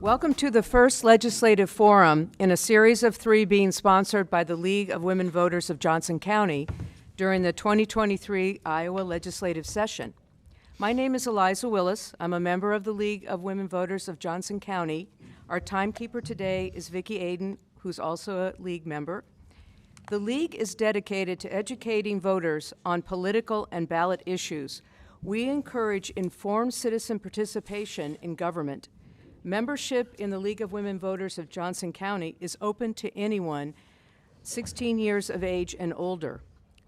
Welcome to the first legislative forum in a series of 3 being sponsored by the League of Women Voters of Johnson County during the 2023 Iowa legislative session. My name is Eliza Willis. I'm a member of the League of Women Voters of Johnson County. Our timekeeper today is Vicki Aiden, who's also a League member. The League is dedicated to educating voters on political and ballot issues. We encourage informed citizen participation in government. Membership in the League of Women Voters of Johnson County is open to anyone 16 years of age and older.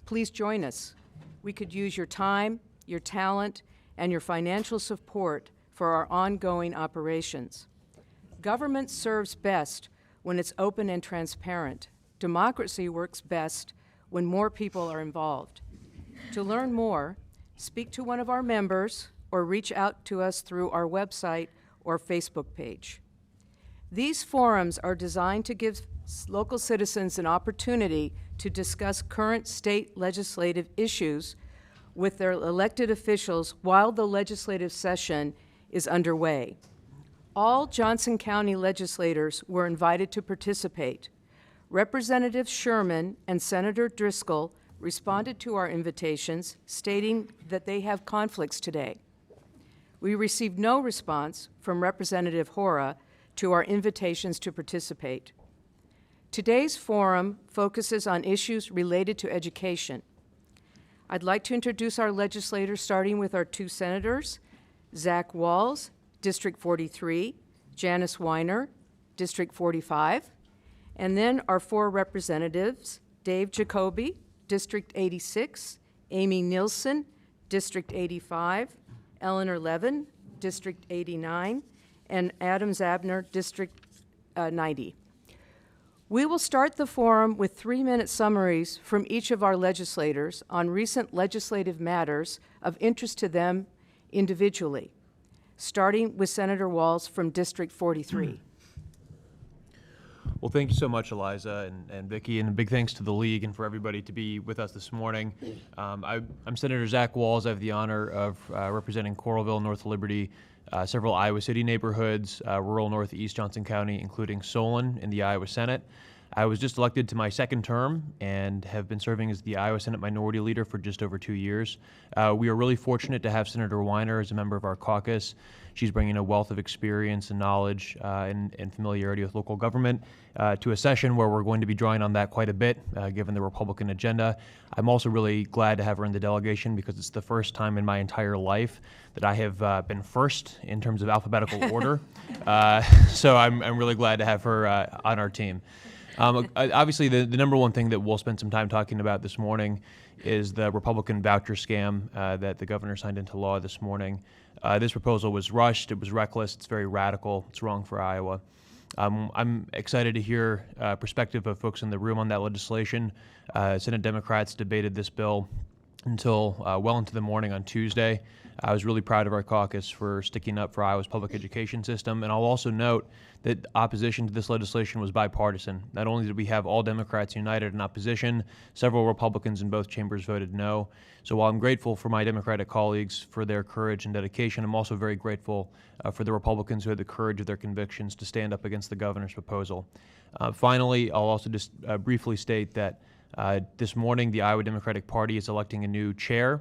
Please join us. We could use your time, your talent, and your financial support for our ongoing operations. Government serves best when it's open and transparent. Democracy works best when more people are involved. To learn more, speak to one of our members or reach out to us through our website or Facebook page. These forums are designed to give local citizens an opportunity to discuss current state legislative issues with their elected officials while the legislative session is underway. All Johnson County legislators were invited to participate. Representatives Sherman and Senator Driscoll responded to our invitations, stating that they have conflicts today. We received no response from Representative Hora to our invitations to participate. Today's forum focuses on issues related to education. I'd like to introduce our legislators, starting with our 2 senators, Zach Wahls, District 43, Janice Weiner, District 45, and then our 4 representatives, Dave Jacoby, District 86, Amy Nielsen, District 85, Elinor Levin, District 89, and Adam Zabner, District 90. We will start the forum with 3-minute summaries from each of our legislators on recent legislative matters of interest to them individually, starting with Senator Wahls from District 43. Well, thank you so much, Eliza and Vicki, and a big thanks to the League and for everybody to be with us this morning. I'm Senator Zach Wahls. I have the honor of representing Coralville, North Liberty, several Iowa City neighborhoods, rural Northeast Johnson County, including Solon in the Iowa Senate. I was just elected to my 2nd term and have been serving as the Iowa Senate Minority Leader for just over 2 years. We are really fortunate to have Senator Weiner as a member of our caucus. She's bringing a wealth of experience and knowledge and familiarity with local government to a session where we're going to be drawing on that quite a bit, given the Republican agenda. I'm also really glad to have her in the delegation because it's the first time in my entire life that I have been first in terms of alphabetical order. So I'm really glad to have her on our team. Obviously, the number one thing that we'll spend some time talking about this morning is the Republican voucher scam that the governor signed into law this morning. This proposal was rushed, it was reckless, it's very radical, it's wrong for Iowa. I'm excited to hear perspective of folks in the room on that legislation. Senate Democrats debated this bill until well into the morning on Tuesday. I was really proud of our caucus for sticking up for Iowa's public education system, and I'll also note that opposition to this legislation was bipartisan. Not only did we have all Democrats united in opposition, several Republicans in both chambers voted no. So while I'm grateful for my Democratic colleagues for their courage and dedication, I'm also very grateful for the Republicans who had the courage of their convictions to stand up against the governor's proposal. Finally, I'll also just briefly state that this morning the Iowa Democratic Party is electing a new chair.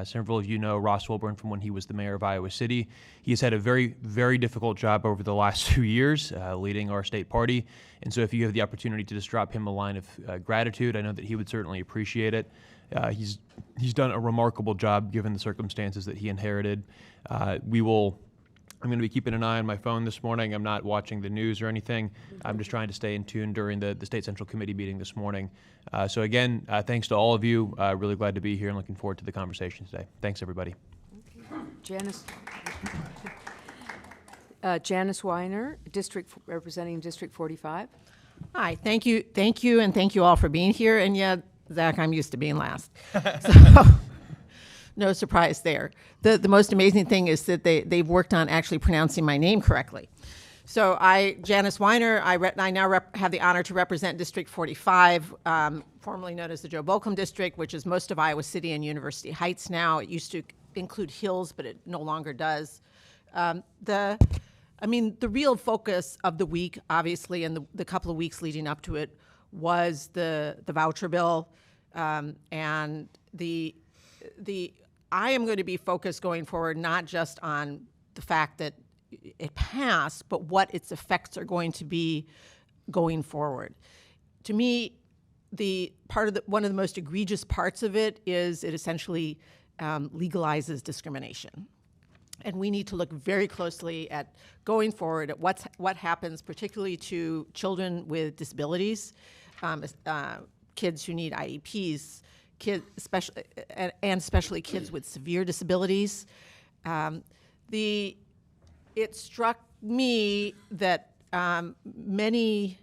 Several of you know Ross Wilburn from when he was the mayor of Iowa City. He has had a very, very difficult job over the last 2 years leading our state party. And so if you have the opportunity to just drop him a line of gratitude, I know that he would certainly appreciate it. He's done a remarkable job given the circumstances that he inherited. I'm going to be keeping an eye on my phone this morning. I'm not watching the news or anything. I'm just trying to stay in tune during the State Central Committee meeting this morning. So again, thanks to all of you. Really glad to be here and looking forward to the conversation today. Thanks, everybody. Okay. Janice Weiner, representing District 45. Hi, thank you, and thank you all for being here. And yeah, Zach, I'm used to being last. So, no surprise there. The most amazing thing is that they've worked on actually pronouncing my name correctly. So Janice Weiner, I now have the honor to represent District 45, formerly known as the Joe Bolcom District, which is most of Iowa City and University Heights now. It used to include Hills, but it no longer does. I mean, the real focus of the week, obviously, and the couple of weeks leading up to it, was the voucher bill, and I am going to be focused going forward not just on the fact that it passed, but what its effects are going to be going forward. To me, one of the most egregious parts of it is it essentially legalizes discrimination. And we need to look very closely at going forward at what happens, particularly to children with disabilities, kids who need IEPs, especially kids with severe disabilities. It struck me that many,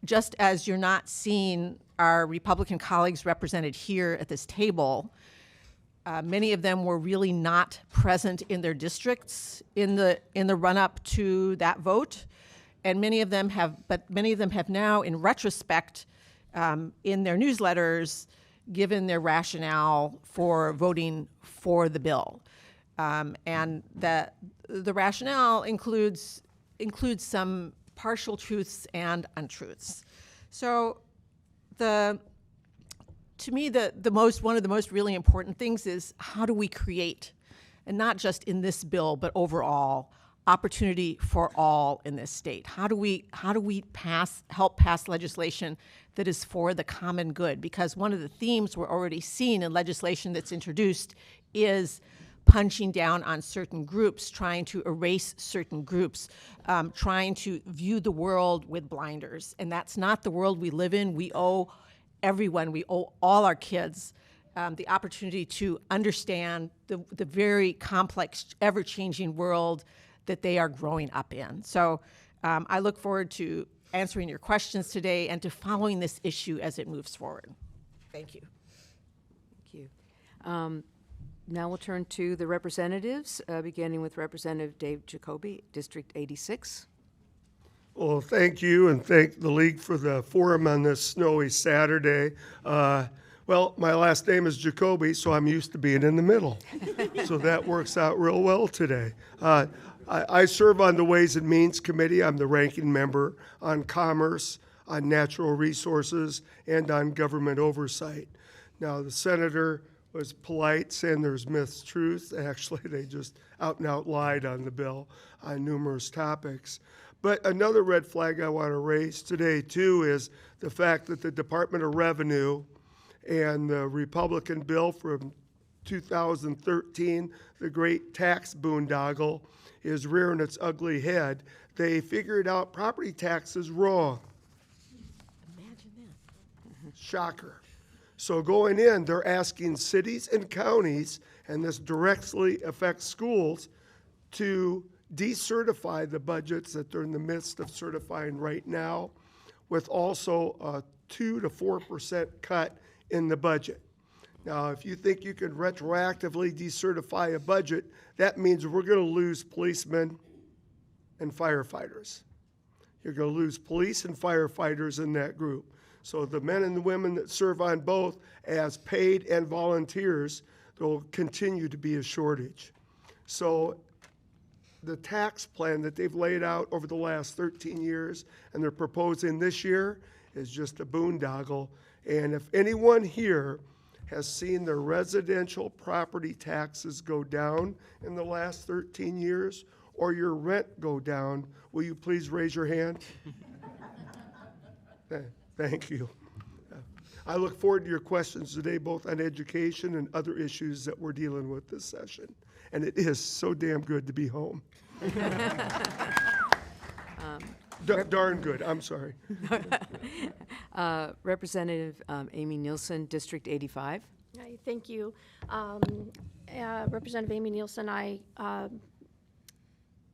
just as you're not seeing our Republican colleagues represented here at this table, many of them were really not present in their districts in the run-up to that vote, and many of them have now, in retrospect, in their newsletters, given their rationale for voting for the bill, and that the rationale includes some partial truths and untruths. So to me, one of the most really important things is how do we create, and not just in this bill, but overall, opportunity for all in this state? How do we help pass legislation that is for the common good? Because one of the themes we're already seeing in legislation that's introduced is punching down on certain groups, trying to erase certain groups, trying to view the world with blinders. And that's not the world we live in. We owe all our kids the opportunity to understand the very complex, ever-changing world that they are growing up in. So I look forward to answering your questions today and to following this issue as it moves forward. Thank you. Thank you. Now we'll turn to the representatives, beginning with Representative Dave Jacoby, District 86. Well, thank you, and thank the League for the forum on this snowy Saturday. Well, my last name is Jacoby, so I'm used to being in the middle. So that works out real well today. I serve on the Ways and Means Committee. I'm the ranking member on Commerce, on Natural Resources, and on Government Oversight. Now, the senator was polite, saying there's myths, truths. Actually, they just out and out lied on the bill on numerous topics. But another red flag I want to raise today, too, is the fact that the Department of Revenue and the Republican bill from 2013, the great tax boondoggle, is rearing its ugly head. They figured out property taxes wrong. Imagine that. Shocker. So going in, they're asking cities and counties, and this directly affects schools, to decertify the budgets that they're in the midst of certifying right now, with also a 2 to 4% cut in the budget. Now, if you think you can retroactively decertify a budget, that means we're going to lose policemen and firefighters. You're going to lose police and firefighters in that group. So the men and the women that serve on both as paid and volunteers, there will continue to be a shortage. So the tax plan that they've laid out over the last 13 years and they're proposing this year is just a boondoggle. And if anyone here has seen their residential property taxes go down in the last 13 years, or your rent go down, will you please raise your hand? Thank you. I look forward to your questions today, both on education and other issues that we're dealing with this session. And it is so damn good to be home. Darn good, I'm sorry. Representative Amy Nielsen, District 85. Hi, thank you. Representative Amy Nielsen, I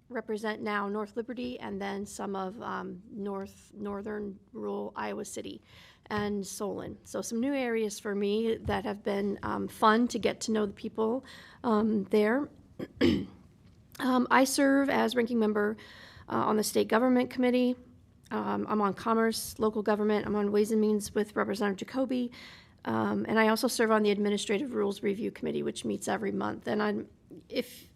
represent now North Liberty and then some of northern rural Iowa City and Solon. So some new areas for me that have been fun to get to know the people there. I serve as ranking member on the State Government Committee. I'm on Commerce, Local Government. I'm on Ways and Means with Representative Jacoby. And I also serve on the Administrative Rules Review Committee, which meets every month. And if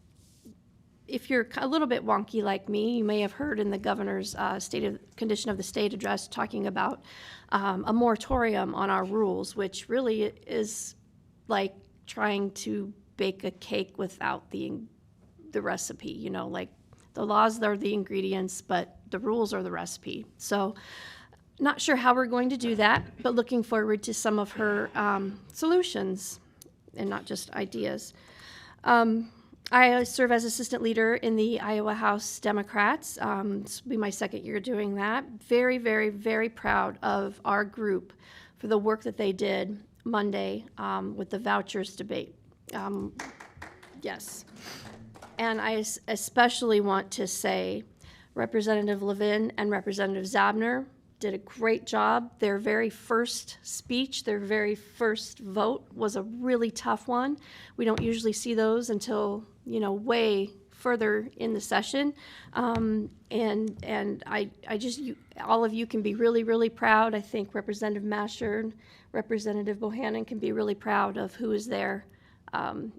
if you're a little bit wonky like me, you may have heard in the governor's condition of the state address talking about a moratorium on our rules, which really is like trying to bake a cake without the recipe. You know, like the laws are the ingredients, but the rules are the recipe. So not sure how we're going to do that, but looking forward to some of her solutions and not just ideas. I serve as assistant leader in the Iowa House Democrats. This will be my second year doing that. Very, very, very proud of our group for the work that they did Monday with the vouchers debate. Yes. And I especially want to say Representative Levin and Representative Zabner did a great job. Their very first speech, their very first vote was a really tough one. We don't usually see those until, you know, way further in the session. And I just, all of you can be really, really proud. I think Representative Masher and Representative Bohannon can be really proud of who is there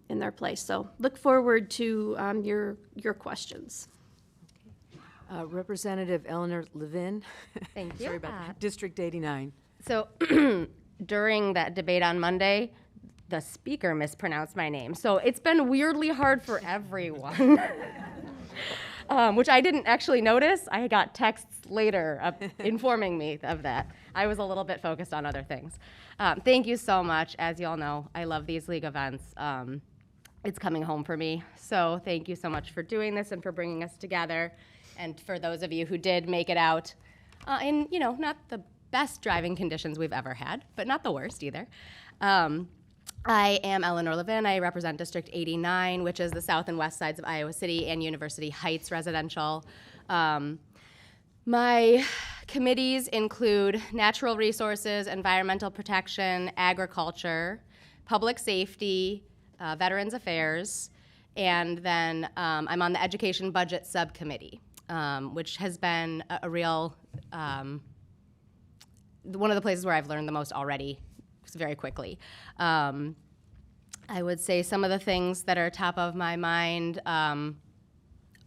in their place. So look forward to your questions. Representative Elinor Levin. Thank you. Sorry about that. District 89. So during that debate on Monday, the speaker mispronounced my name. So it's been weirdly hard for everyone, which I didn't actually notice. I got texts later informing me of that. I was a little bit focused on other things. Thank you so much. As you all know, I love these league events. It's coming home for me. So thank you so much for doing this and for bringing us together. And for those of you who did make it out in, you know, not the best driving conditions we've ever had, but not the worst either. I am Elinor Levin. I represent District 89, which is the south and west sides of Iowa City and University Heights residential. My committees include natural resources, environmental protection, agriculture, public safety, veterans affairs, and then I'm on the education budget subcommittee. Which has been a real, one of the places where I've learned the most already very quickly. I would say some of the things that are top of my mind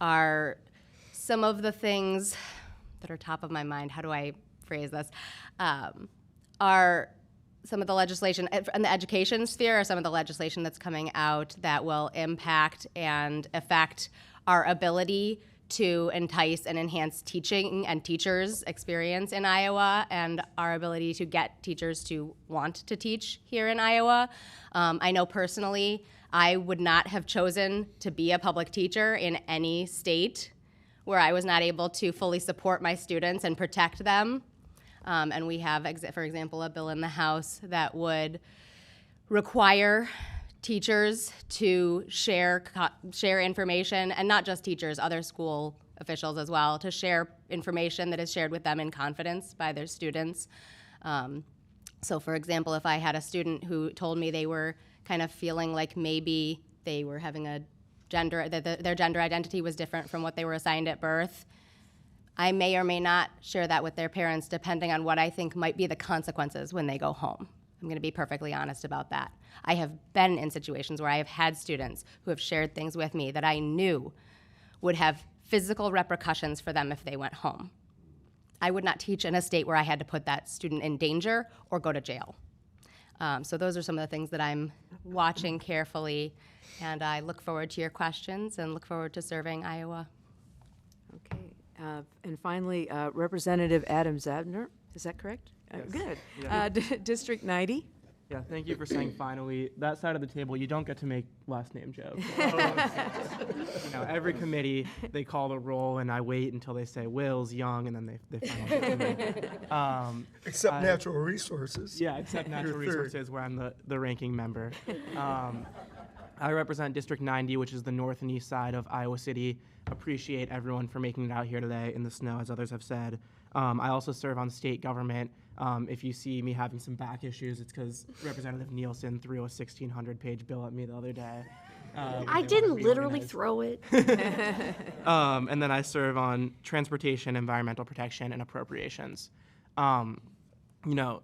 are some of the things that are top of my mind, how do I phrase this, are some of the legislation in the education sphere, or some of the legislation that's coming out that will impact and affect our ability to entice and enhance teaching and teachers' experience in Iowa and our ability to get teachers to want to teach here in Iowa. I know personally I would not have chosen to be a public teacher in any state where I was not able to fully support my students and protect them. And we have, for example, a bill in the House that would require teachers to share information, and not just teachers, other school officials as well, to share information that is shared with them in confidence by their students. So for example, if I had a student who told me they were kind of feeling like maybe they were having a gender, that their gender identity was different from what they were assigned at birth, I may or may not share that with their parents depending on what I think might be the consequences when they go home. I'm going to be perfectly honest about that. I have been in situations where I have had students who have shared things with me that I knew would have physical repercussions for them if they went home. I would not teach in a state where I had to put that student in danger or go to jail. So those are some of the things that I'm watching carefully, and I look forward to your questions and look forward to serving Iowa. Okay. And finally, Representative Adam Zabner. Is that correct? Yes. Good. Yeah. District 90. Yeah, thank you for saying finally. That side of the table, you don't get to make last name jokes. You know, every committee, they call the roll, and I wait until they say Wills, Young, and then they finally get to me. Except natural resources. Yeah, except natural You're third. resources, where I'm the ranking member. I represent District 90, which is the north and east side of Iowa City. Appreciate everyone for making it out here today in the snow, as others have said. I also serve on state government. If you see me having some back issues, it's because Representative Nielsen threw a 1,600-page bill at me the other day. I didn't literally throw it. And then I serve on transportation, environmental protection, and appropriations. You know,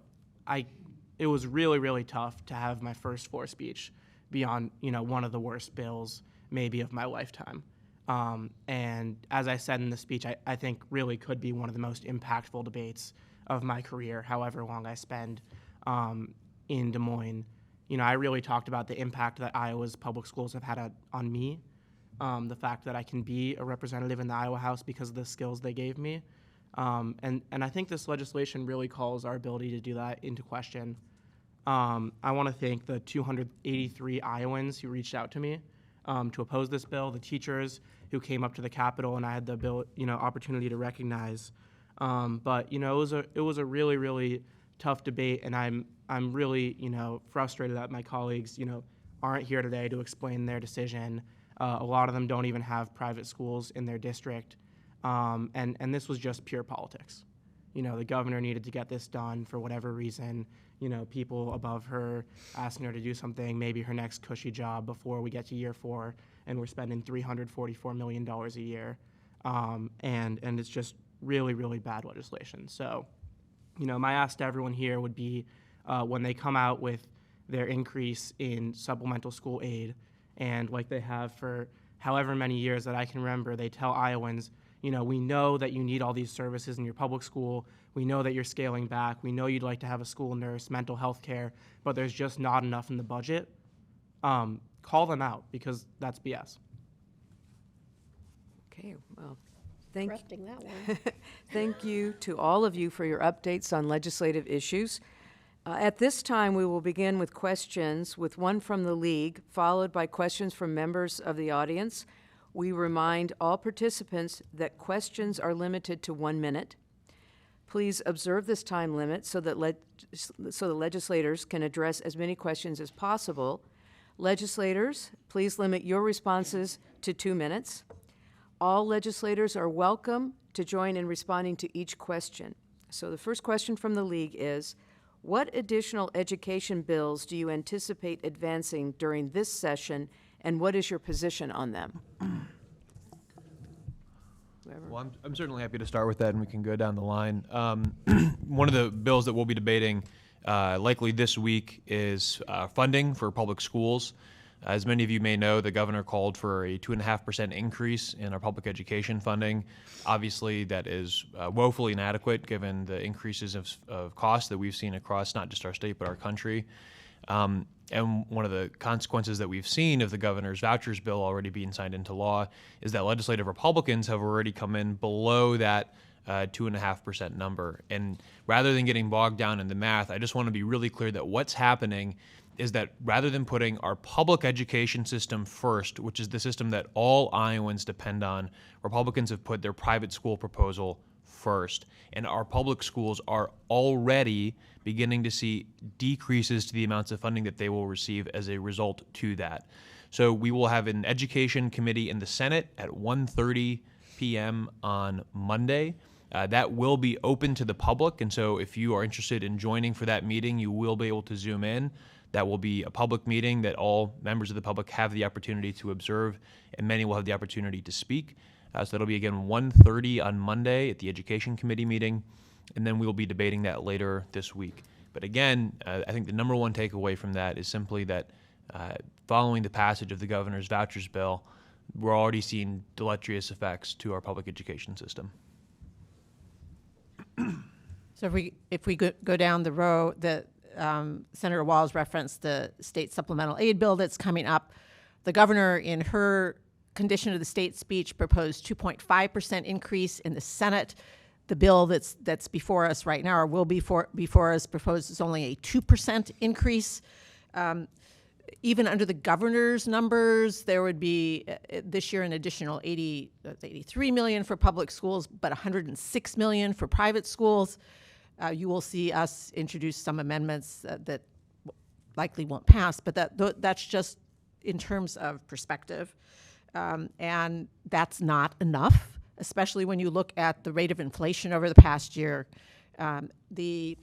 it was really, really tough to have my first floor speech be on, you know, one of the worst bills maybe of my lifetime. And as I said in the speech, I think really could be one of the most impactful debates of my career, however long I spend in Des Moines. I really talked about the impact that Iowa's public schools have had on me, the fact that I can be a representative in the Iowa House because of the skills they gave me. And I think this legislation really calls our ability to do that into question. I want to thank the 283 Iowans who reached out to me to oppose this bill, the teachers who came up to the Capitol and I had the opportunity to recognize. But it was a really, really tough debate, and I'm really frustrated that my colleagues aren't here today to explain their decision. A lot of them don't even have private schools in their district, and this was just pure politics. The governor needed to get this done for whatever reason. People above her asking her to do something, maybe her next cushy job before we get to year 4, and we're spending $344 million a year, and it's just really, really bad legislation. So, my ask to everyone here would be when they come out with their increase in supplemental school aid, and like they have for however many years that I can remember, they tell Iowans, we know that you need all these services in your public school. We know that you're scaling back. We know you'd like to have a school nurse, mental health care, but there's just not enough in the budget. Call them out, because that's BS. Okay, well, Correcting that one. thank you to all of you for your updates on legislative issues. At this time, we will begin with questions, with one from the League, followed by questions from members of the audience. We remind all participants that questions are limited to 1 minute. Please observe this time limit so that the legislators can address as many questions as possible. Legislators, please limit your responses to 2 minutes. All legislators are welcome to join in responding to each question. So the first question from the League is, what additional education bills do you anticipate advancing during this session, and what is your position on them? Well, I'm certainly happy to start with that, and we can go down the line. One of the bills that we'll be debating likely this week is funding for public schools. As many of you may know, the governor called for a 2.5% increase in our public education funding. Obviously, that is woefully inadequate given the increases of costs that we've seen across not just our state but our country. And one of the consequences that we've seen of the governor's vouchers bill already being signed into law is that legislative Republicans have already come in below that 2.5% number. And rather than getting bogged down in the math, I just want to be really clear that what's happening is that rather than putting our public education system first, which is the system that all Iowans depend on, Republicans have put their private school proposal first. And our public schools are already beginning to see decreases to the amounts of funding that they will receive as a result to that. So we will have an education committee in the Senate at 1:30 p.m. on Monday. That will be open to the public, and so if you are interested in joining for that meeting, you will be able to Zoom in. That will be a public meeting that all members of the public have the opportunity to observe, and many will have the opportunity to speak. So that'll be, again, 1:30 on Monday at the Education Committee meeting, and then we'll be debating that later this week. But again, I think the number one takeaway from that is simply that following the passage of the governor's vouchers bill, we're already seeing deleterious effects to our public education system. So if we go down the row, Senator Wahls referenced the state supplemental aid bill that's coming up. The governor, in her condition of the state speech, proposed 2.5% increase in the Senate. The bill that's before us right now, or will be before us, proposes only a 2% increase. Even under the governor's numbers, there would be this year an additional 83 million for public schools, but 106 million for private schools. You will see us introduce some amendments that likely won't pass, but that's just in terms of perspective. And that's not enough, especially when you look at the rate of inflation over the past year. The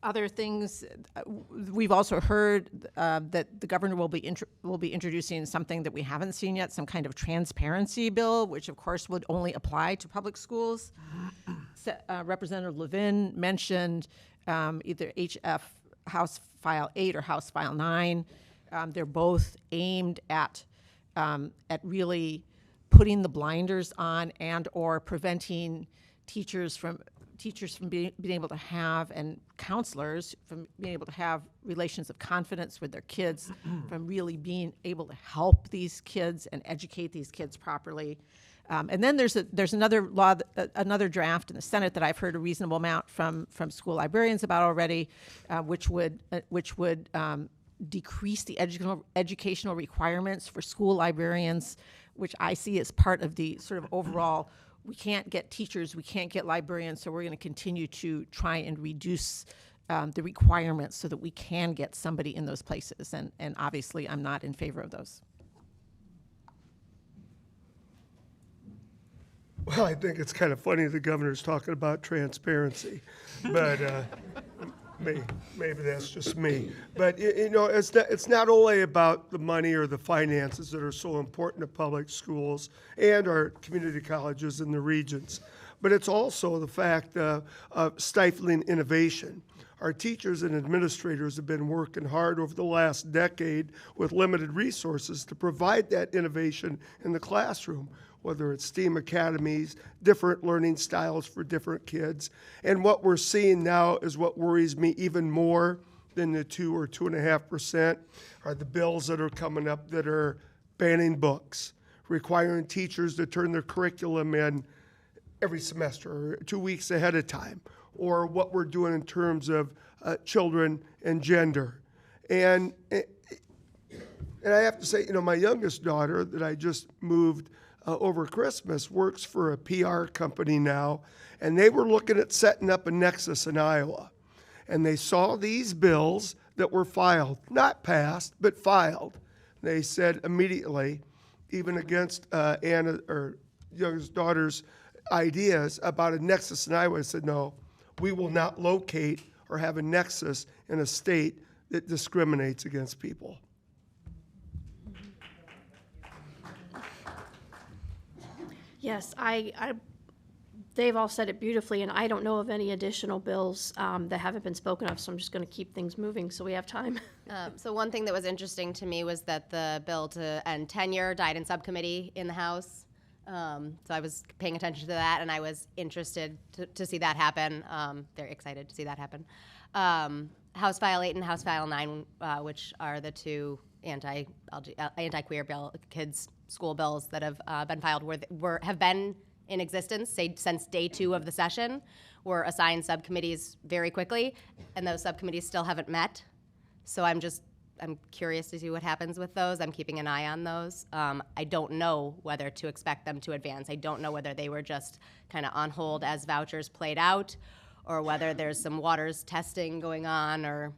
other things, we've also heard that the governor will be introducing something that we haven't seen yet, some kind of transparency bill, which of course would only apply to public schools. Representative Levin mentioned either HF House File 8 or House File 9. They're both aimed at really putting the blinders on and or preventing teachers from being able to have, and counselors from being able to have relations of confidence with their kids, from really being able to help these kids and educate these kids properly. And then there's another law, another draft in the Senate that I've heard a reasonable amount from school librarians about already, which would decrease the educational requirements for school librarians, which I see as part of the sort of overall, we can't get teachers, we can't get librarians, so we're going to continue to try and reduce the requirements so that we can get somebody in those places. And obviously, I'm not in favor of those. Well, I think it's kind of funny the governor's talking about transparency, but maybe that's just me. But it's not only about the money or the finances that are so important to public schools and our community colleges in the regions, but it's also the fact of stifling innovation. Our teachers and administrators have been working hard over the last decade with limited resources to provide that innovation in the classroom, whether it's STEAM academies, different learning styles for different kids. And what we're seeing now is what worries me even more than the 2 or 2.5% are the bills that are coming up that are banning books, requiring teachers to turn their curriculum in every semester or 2 weeks ahead of time, or what we're doing in terms of children and gender. And I have to say, my youngest daughter that I just moved over Christmas works for a PR company now, and they were looking at setting up a nexus in Iowa. And they saw these bills that were filed, not passed, but filed. They said immediately, even against Anna, or youngest daughter's ideas about a nexus in Iowa, said, no, we will not locate or have a nexus in a state that discriminates against people. Yes, they've all said it beautifully, and I don't know of any additional bills that haven't been spoken of, so I'm just going to keep things moving so we have time. So one thing that was interesting to me was that the bill to end tenure died in subcommittee in the House. So I was paying attention to that, and I was interested to see that happen. Very excited to see that happen. House File 8 and House File 9, which are the two anti-queer kids school bills that have been filed, have been in existence since day 2 of the session, were assigned subcommittees very quickly, and those subcommittees still haven't met. So I'm curious to see what happens with those. I'm keeping an eye on those. I don't know whether to expect them to advance. I don't know whether they were just kind of on hold as vouchers played out, or whether there's some waters testing going on, or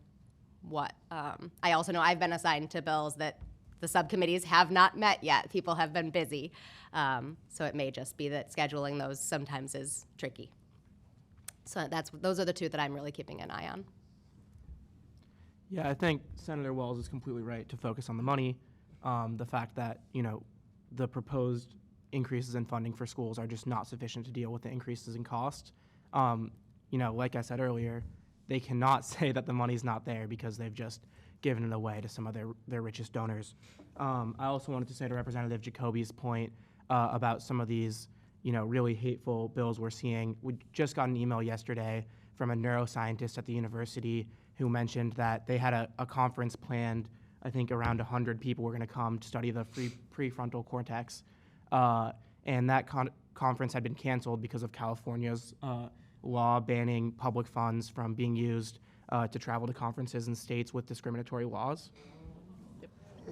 what. I also know I've been assigned to bills that the subcommittees have not met yet. People have been busy. So it may just be that scheduling those sometimes is tricky. So those are the two that I'm really keeping an eye on. Yeah, I think Senator Wahls is completely right to focus on the money. The fact that, the proposed increases in funding for schools are just not sufficient to deal with the increases in cost. Like I said earlier, they cannot say that the money's not there because they've just given it away to some of their richest donors. I also wanted to say to Representative Jacoby's point about some of these, really hateful bills we're seeing. We just got an email yesterday from a neuroscientist at the university who mentioned that they had a conference planned. I think around 100 people were going to come to study the prefrontal cortex. And that conference had been canceled because of California's law banning public funds from being used to travel to conferences in states with discriminatory laws.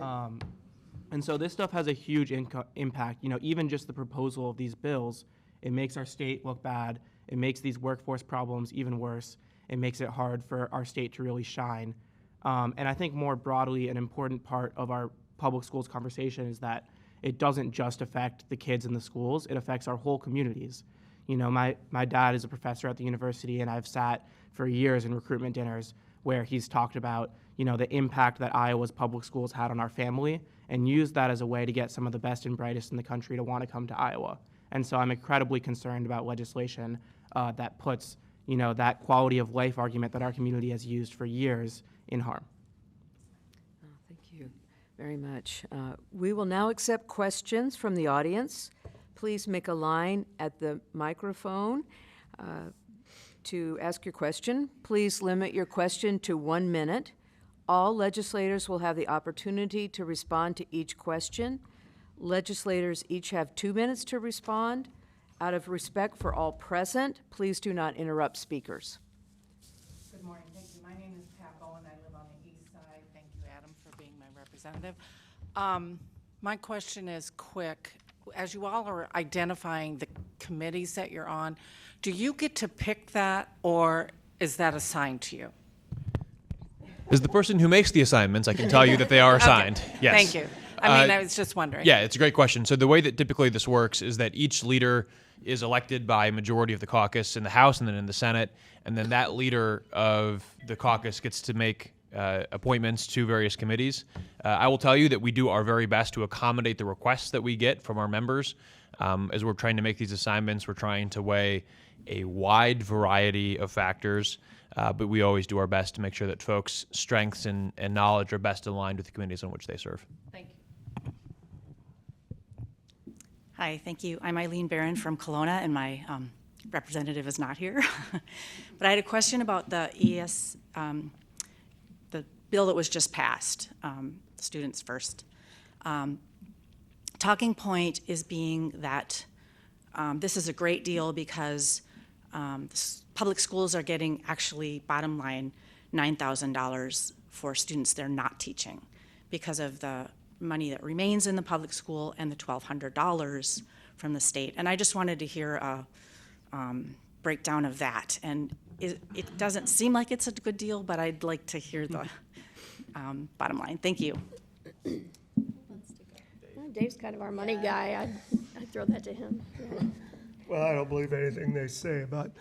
And so this stuff has a huge impact. Even just the proposal of these bills, it makes our state look bad. It makes these workforce problems even worse. It makes it hard for our state to really shine. And I think more broadly, an important part of our public schools conversation is that it doesn't just affect the kids in the schools, it affects our whole communities. My dad is a professor at the university, and I've sat for years in recruitment dinners where he's talked about, the impact that Iowa's public schools had on our family, and used that as a way to get some of the best and brightest in the country to want to come to Iowa. And so I'm incredibly concerned about legislation that puts, that quality of life argument that our community has used for years in harm. Oh, thank you. very much. We will now accept questions from the audience. Please make a line at the microphone to ask your question. Please limit your question to 1 minute. All legislators will have the opportunity to respond to each question. Legislators each have 2 minutes to respond. Out of respect for all present, please do not interrupt speakers. Good morning, thank you. My name is Pat Bowen. I live on the east side. Thank you, Adam, for being my representative. My question is quick. As you all are identifying the committees that you're on, do you get to pick that, or is that assigned to you? As the person who makes the assignments, I can tell you that they are assigned. Okay. Yes. Thank you. I mean, I was just wondering. Yeah, it's a great question. So the way that typically this works is that each leader is elected by a majority of the caucus in the House and then in the Senate, and then that leader of the caucus gets to make appointments to various committees. I will tell you that we do our very best to accommodate the requests that we get from our members. As we're trying to make these assignments, we're trying to weigh a wide variety of factors, but we always do our best to make sure that folks' strengths and knowledge are best aligned with the committees on which they serve. Thank you. Hi, thank you. I'm Eileen Barron from Kelowna, and my representative is not here. But I had a question about the the bill that was just passed, Students First. Talking point is being that this is a great deal because public schools are getting, actually, bottom line, $9,000 for students they're not teaching because of the money that remains in the public school and the $1,200 from the state. And I just wanted to hear a breakdown of that. And it doesn't seem like it's a good deal, but I'd like to hear the bottom line. Thank you. Dave's kind of our money guy. I'd throw that to him. Yeah. Well, I don't believe anything they say about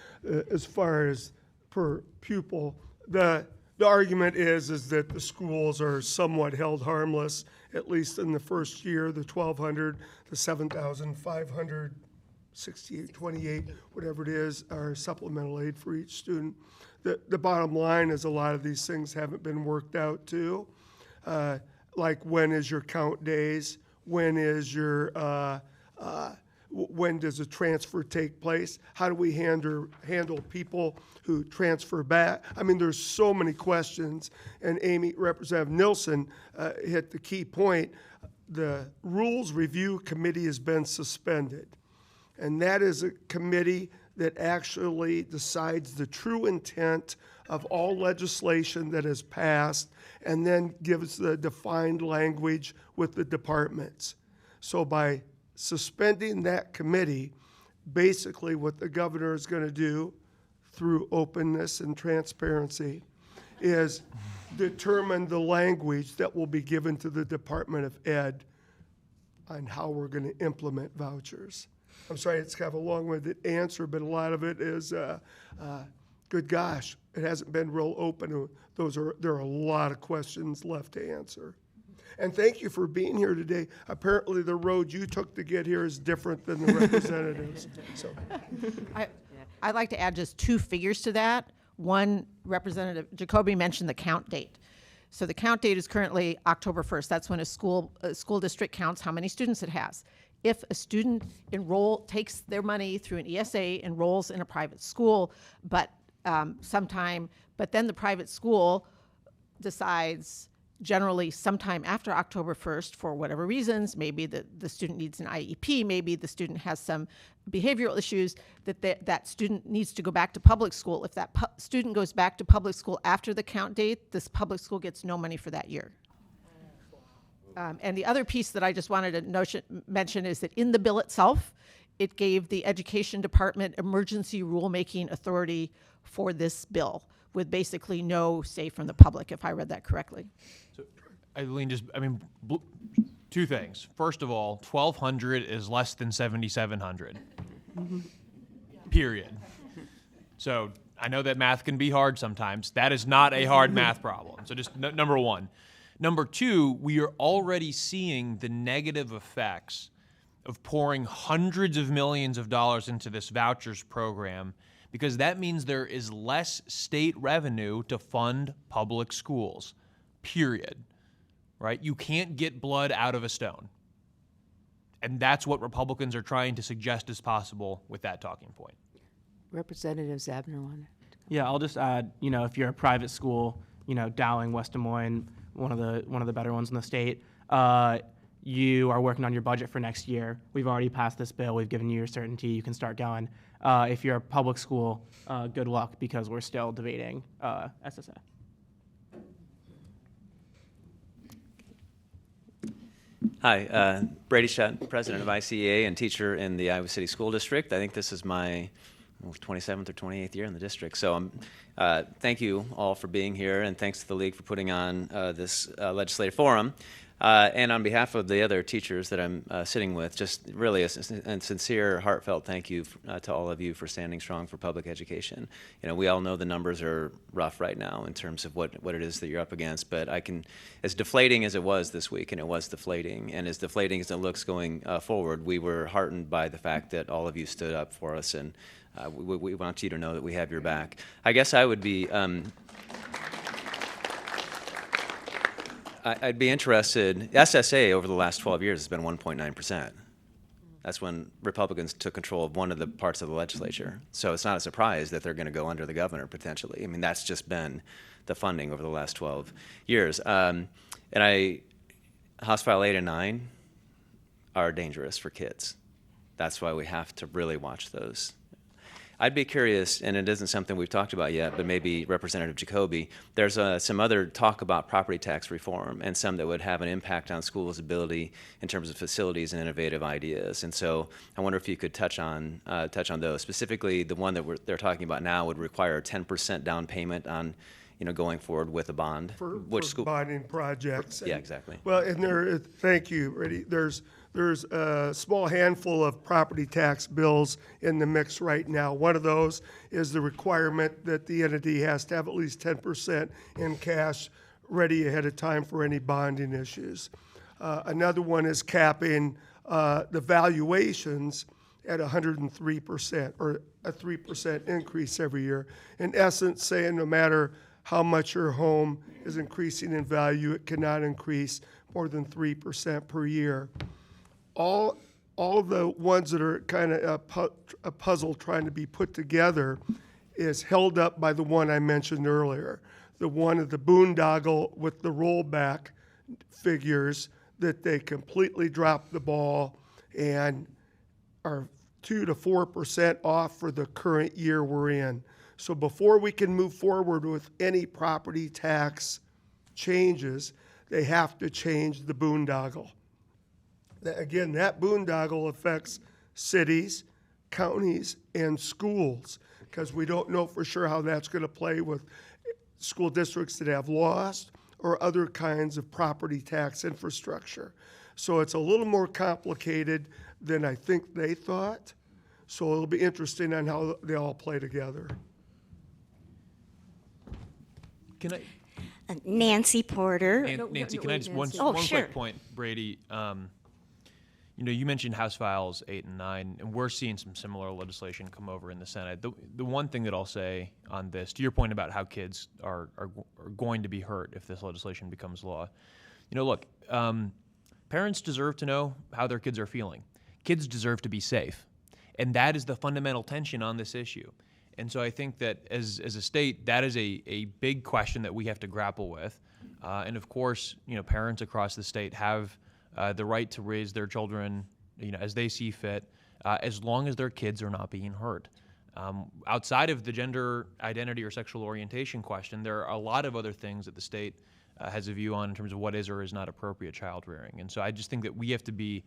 as far as per pupil. The argument is that the schools are somewhat held harmless, at least in the first year. The 1,200, the 7,568, 28, whatever it is, are supplemental aid for each student. The bottom line is a lot of these things haven't been worked out too. Like when is your count days? When is your when does a transfer take place? How do we handle people who transfer back? I mean, there's so many questions, and Amy, Representative Nielsen hit the key point. The Rules Review Committee has been suspended, and that is a committee that actually decides the true intent of all legislation that is passed and then gives the defined language with the departments. So by suspending that committee, basically what the governor is going to do through openness and transparency is determine the language that will be given to the Department of Ed on how we're going to implement vouchers. I'm sorry, it's kind of a long-winded answer, but a lot of it is, good gosh, it hasn't been real open. There are a lot of questions left to answer. And thank you for being here today. Apparently the road you took to get here is different than the representatives. So, I'd like to add just 2 figures to that. One, Representative Jacoby mentioned the count date. So the count date is currently October 1st. That's when a school district counts how many students it has. If a student takes their money through an ESA, enrolls in a private school, but then the private school decides generally sometime after October 1st, for whatever reasons, maybe the student needs an IEP, maybe the student has some behavioral issues, that student needs to go back to public school. If that student goes back to public school after the count date, this public school gets no money for that year. And the other piece that I just wanted to mention is that in the bill itself, it gave the Education Department emergency rulemaking authority for this bill, with basically no say from the public, if I read that correctly. So, Eileen, 2 things. First of all, 1,200 is less than 7,700. Period. So I know that math can be hard sometimes. That is not a hard math problem. So just number one. Number 2, we are already seeing the negative effects of pouring hundreds of millions of dollars into this vouchers program, because that means there is less state revenue to fund public schools, period. right? You can't get blood out of a stone. And that's what Republicans are trying to suggest is possible with that talking point. Representative Zabner wanted. Yeah, I'll just add, if you're a private school, Dowling, West Des Moines, one of the better ones in the state, you are working on your budget for next year. We've already passed this bill. We've given you your certainty. You can start going. If you're a public school, good luck, because we're still debating SSA. Hi, Brady Shutt, president of ICEA and teacher in the Iowa City School District. I think this is my 27th or 28th year in the district. So thank you all for being here, and thanks to the League for putting on this legislative forum. And on behalf of the other teachers that I'm sitting with, just really a sincere, heartfelt thank you to all of you for standing strong for public education. We all know the numbers are rough right now in terms of what it is that you're up against, but as deflating as it was this week, and it was deflating, and as deflating as it looks going forward, we were heartened by the fact that all of you stood up for us, and we want you to know that we have your back. I guess I would be... I'd be interested. SSA over the last 12 years has been 1.9%. That's when Republicans took control of one of the parts of the legislature. So it's not a surprise that they're going to go under the governor potentially. I mean, that's just been the funding over the last 12 years. House File 8 and 9 are dangerous for kids. That's why we have to really watch those. I'd be curious, and it isn't something we've talked about yet, but maybe Representative Jacoby, there's some other talk about property tax reform and some that would have an impact on schools' ability in terms of facilities and innovative ideas. And so I wonder if you could touch on those. Specifically, the one that they're talking about now would require a 10% down payment on going forward with a bond. For school? bonding projects. Yeah, exactly. Well, and thank you, Reddy. There's a small handful of property tax bills in the mix right now. One of those is the requirement that the entity has to have at least 10% in cash ready ahead of time for any bonding issues. Another one is capping the valuations at 103%, or a 3% increase every year. In essence, saying no matter how much your home is increasing in value, it cannot increase more than 3% per year. All the ones that are kind of a puzzle trying to be put together is held up by the one I mentioned earlier, the one of the boondoggle with the rollback figures that they completely dropped the ball and are 2 to 4% off for the current year we're in. So before we can move forward with any property tax changes, they have to change the boondoggle. Again, that boondoggle affects cities, counties, and schools, because we don't know for sure how that's going to play with school districts that have lost or other kinds of property tax infrastructure. So it's a little more complicated than I think they thought. So it'll be interesting on how they all play together. Can I, Nancy Porter. Nancy, can I just one Oh, sure. quick point, Brady? You mentioned House Files 8 and 9, and we're seeing some similar legislation come over in the Senate. The one thing that I'll say on this, to your point about how kids are going to be hurt if this legislation becomes law, look, parents deserve to know how their kids are feeling. Kids deserve to be safe, and that is the fundamental tension on this issue. And so I think that as a state, that is a big question that we have to grapple with. And of course, parents across the state have the right to raise their children, as they see fit, as long as their kids are not being hurt. Outside of the gender identity or sexual orientation question, there are a lot of other things that the state has a view on in terms of what is or is not appropriate child rearing. And so I just think that we have to be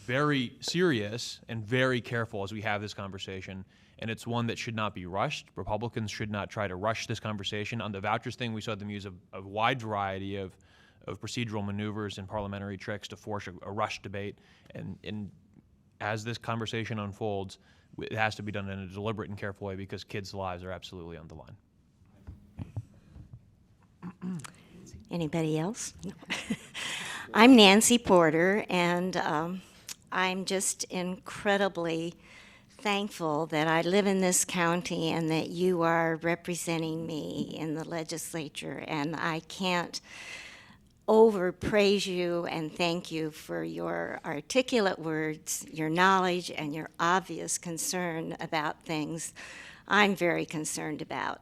very serious and very careful as we have this conversation. And it's one that should not be rushed. Republicans should not try to rush this conversation. On the vouchers thing, we saw them use a wide variety of procedural maneuvers and parliamentary tricks to force a rushed debate. And as this conversation unfolds, it has to be done in a deliberate and careful way because kids' lives are absolutely on the line. Anybody else? No. I'm Nancy Porter, and I'm just incredibly thankful that I live in this county and that you are representing me in the legislature, and I can't overpraise you and thank you for your articulate words, your knowledge, and your obvious concern about things I'm very concerned about.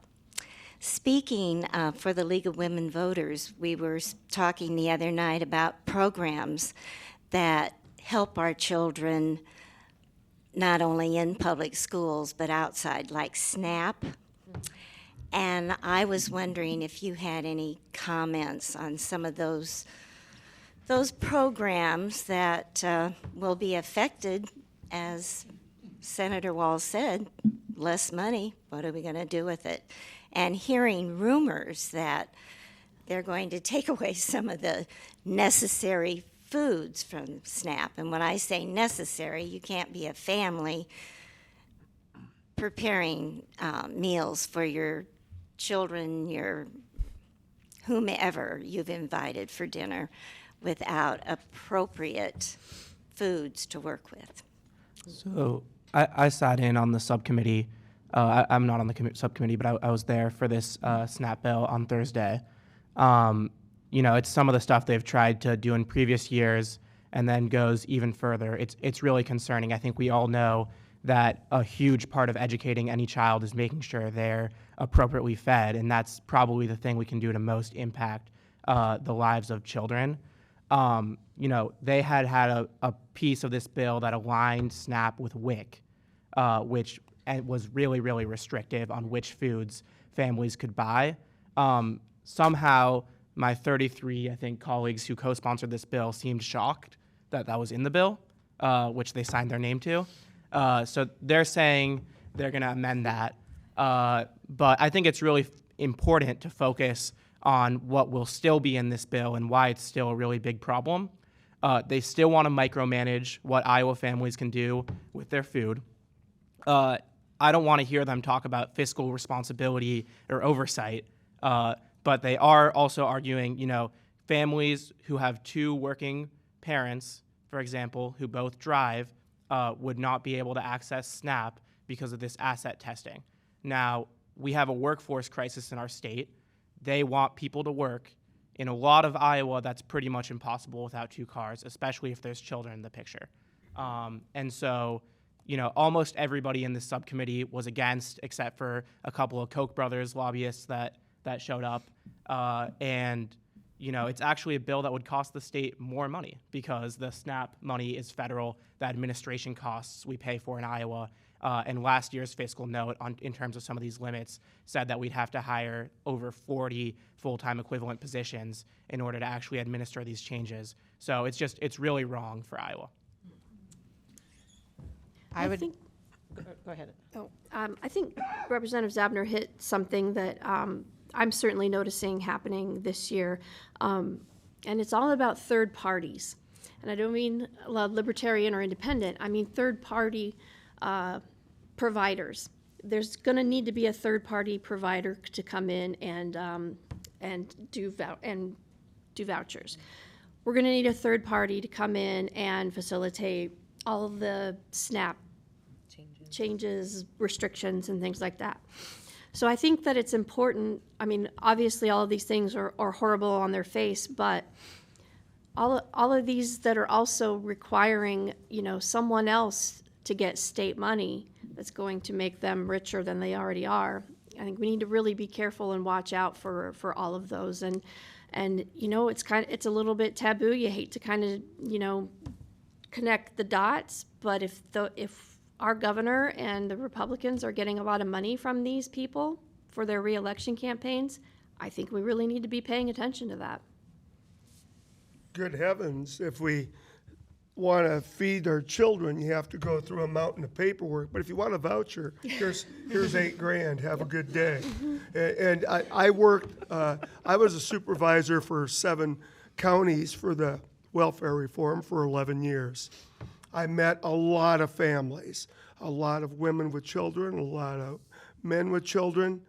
Speaking for the League of Women Voters, we were talking the other night about programs that help our children not only in public schools but outside, like SNAP. And I was wondering if you had any comments on some of those programs that will be affected, as Senator Wahls said, less money, what are we going to do with it? And hearing rumors that they're going to take away some of the necessary foods from SNAP. And when I say necessary, you can't be a family preparing meals for your children, your whomever you've invited for dinner without appropriate foods to work with. So I sat in on the subcommittee. I'm not on the subcommittee, but I was there for this SNAP bill on Thursday. It's some of the stuff they've tried to do in previous years and then goes even further. It's really concerning. I think we all know that a huge part of educating any child is making sure they're appropriately fed, and that's probably the thing we can do to most impact the lives of children. They had a piece of this bill that aligned SNAP with WIC, which was really, really restrictive on which foods families could buy. Somehow, my 33, I think, colleagues who co-sponsored this bill seemed shocked that that was in the bill, which they signed their name to. So they're saying they're going to amend that. But I think it's really important to focus on what will still be in this bill and why it's still a really big problem. They still want to micromanage what Iowa families can do with their food. I don't want to hear them talk about fiscal responsibility or oversight, but they are also arguing, families who have two working parents, for example, who both drive, would not be able to access SNAP because of this asset testing. Now, we have a workforce crisis in our state. They want people to work. In a lot of Iowa, that's pretty much impossible without two cars, especially if there's children in the picture. And so, almost everybody in this subcommittee was against, except for a couple of Koch brothers lobbyists that showed up. It's actually a bill that would cost the state more money because the SNAP money is federal. The administration costs we pay for in Iowa. And last year's fiscal note in terms of some of these limits said that we'd have to hire over 40 full-time equivalent positions in order to actually administer these changes. So it's really wrong for Iowa. I think. Go ahead. I think Representative Zabner hit something that I'm certainly noticing happening this year, and it's all about third parties. And I don't mean libertarian or independent. I mean third-party providers. There's going to need to be a third-party provider to come in and do vouchers. We're going to need a third party to come in and facilitate all of the SNAP changes, restrictions, and things like that. So I think that it's important. I mean, obviously, all of these things are horrible on their face, but all of these that are also requiring, someone else to get state money that's going to make them richer than they already are. I think we need to really be careful and watch out for all of those. And it's a little bit taboo. You hate to kind of, connect the dots, but if our governor and the Republicans are getting a lot of money from these people for their reelection campaigns, I think we really need to be paying attention to that. Good heavens, if we want to feed our children, you have to go through a mountain of paperwork. But if you want a voucher, here's $8,000. Have a good day. And I worked. I was a supervisor for 7 counties for the welfare reform for 11 years. I met a lot of families, a lot of women with children, a lot of men with children,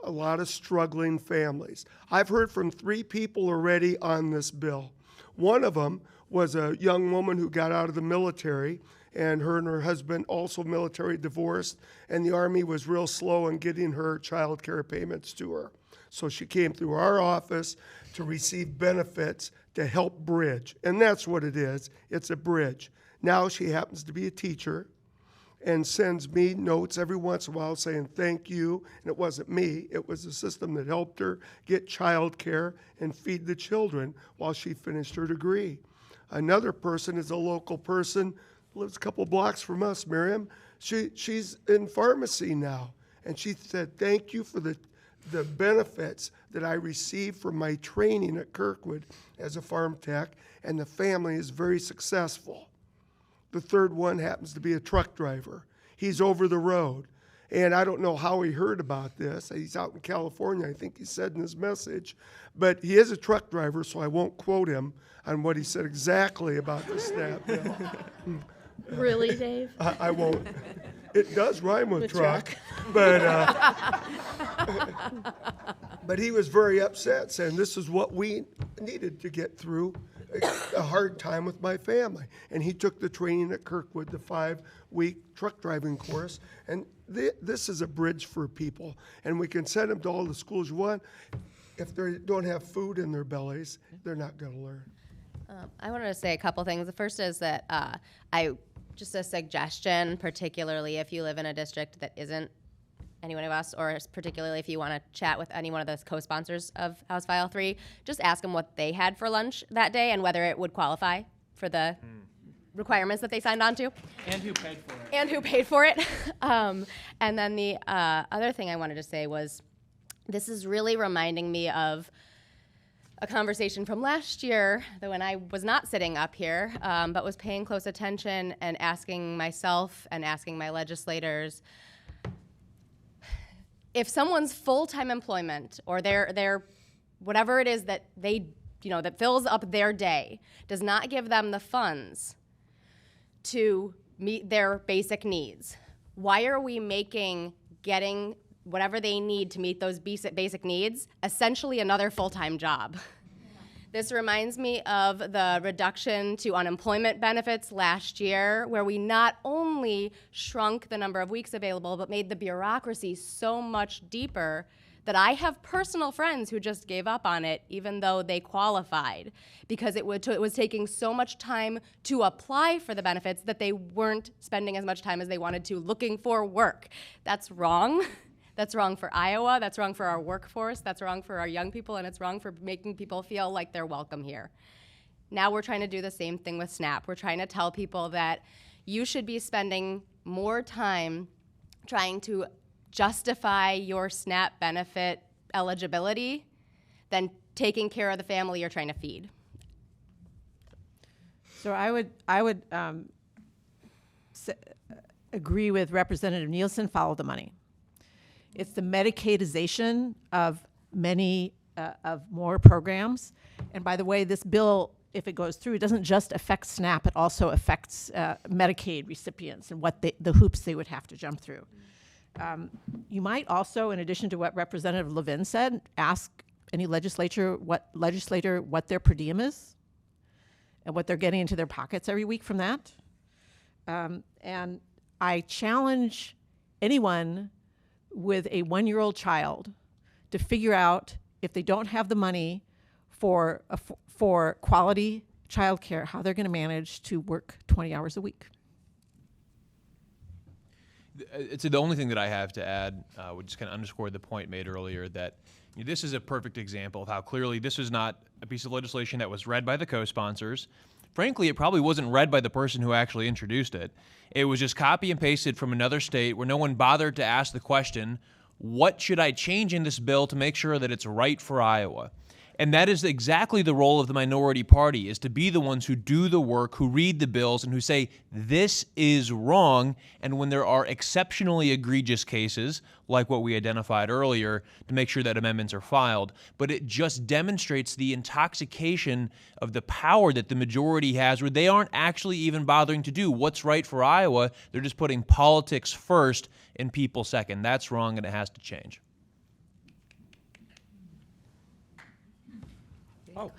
a lot of struggling families. I've heard from 3 people already on this bill. One of them was a young woman who got out of the military, and her husband, also military, divorced, and the Army was real slow in getting her child care payments to her. So she came through our office to receive benefits to help bridge. And that's what it is. It's a bridge. Now she happens to be a teacher and sends me notes every once in a while saying thank you. And it wasn't me. It was the system that helped her get child care and feed the children while she finished her degree. Another person is a local person, lives a couple blocks from us, Miriam. She's in pharmacy now. And she said, thank you for the benefits that I received from my training at Kirkwood as a farm tech, and the family is very successful. The third one happens to be a truck driver. He's over the road. And I don't know how he heard about this. He's out in California, I think he said in his message. But he is a truck driver, so I won't quote him on what he said exactly about the SNAP bill. Really, Dave? I won't. It does rhyme with truck. But he was very upset, saying this is what we needed to get through a hard time with my family. And he took the training at Kirkwood, the 5-week truck driving course. And this is a bridge for people. And we can send them to all the schools you want. If they don't have food in their bellies, they're not going to learn. I wanted to say a couple things. The first is that just a suggestion, particularly if you live in a district that isn't any one of us, or particularly if you want to chat with any one of the co-sponsors of House File 3, just ask them what they had for lunch that day and whether it would qualify for the requirements that they signed on to. And who paid for it. And who paid for it. And then the other thing I wanted to say was, this is really reminding me of a conversation from last year, when I was not sitting up here, but was paying close attention and asking myself and asking my legislators, if someone's full-time employment or their whatever it is that they, that fills up their day does not give them the funds to meet their basic needs, why are we making getting whatever they need to meet those basic needs essentially another full-time job? This reminds me of the reduction to unemployment benefits last year, where we not only shrunk the number of weeks available, but made the bureaucracy so much deeper that I have personal friends who just gave up on it, even though they qualified, because it was taking so much time to apply for the benefits that they weren't spending as much time as they wanted to looking for work. That's wrong. That's wrong for Iowa, that's wrong for our workforce, that's wrong for our young people, and it's wrong for making people feel like they're welcome here. Now we're trying to do the same thing with SNAP. We're trying to tell people that you should be spending more time trying to justify your SNAP benefit eligibility than taking care of the family you're trying to feed. So I would agree with Representative Nielsen, follow the money. It's the Medicaidization of many of more programs. And by the way, this bill, if it goes through, it doesn't just affect SNAP, it also affects Medicaid recipients and what the hoops they would have to jump through. You might also, in addition to what Representative Levin said, ask any legislator what their per diem is and what they're getting into their pockets every week from that. And I challenge anyone with a 1-year-old child to figure out, if they don't have the money for quality childcare, how they're going to manage to work 20 hours a week. It's the only thing that I have to add would just kind of underscore the point made earlier that this is a perfect example of how clearly this is not a piece of legislation that was read by the co-sponsors. Frankly, it probably wasn't read by the person who actually introduced it. It was just copy and pasted from another state where no one bothered to ask the question, what should I change in this bill to make sure that it's right for Iowa? And that is exactly the role of the minority party, is to be the ones who do the work, who read the bills, and who say, this is wrong. And when there are exceptionally egregious cases, like what we identified earlier, to make sure that amendments are filed. But it just demonstrates the intoxication of the power that the majority has, where they aren't actually even bothering to do what's right for Iowa. They're just putting politics first and people second. That's wrong, and it has to change. Oh.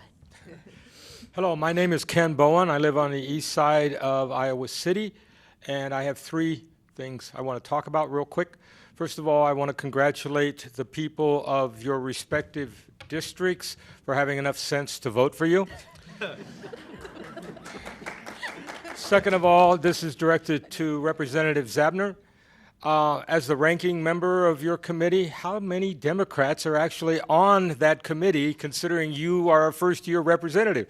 Hello, my name is Ken Bowen. I live on the east side of Iowa City, and I have 3 things I want to talk about real quick. First of all, I want to congratulate the people of your respective districts for having enough sense to vote for you. Second of all, this is directed to Representative Zabner. As the ranking member of your committee, how many Democrats are actually on that committee, considering you are a first-year representative?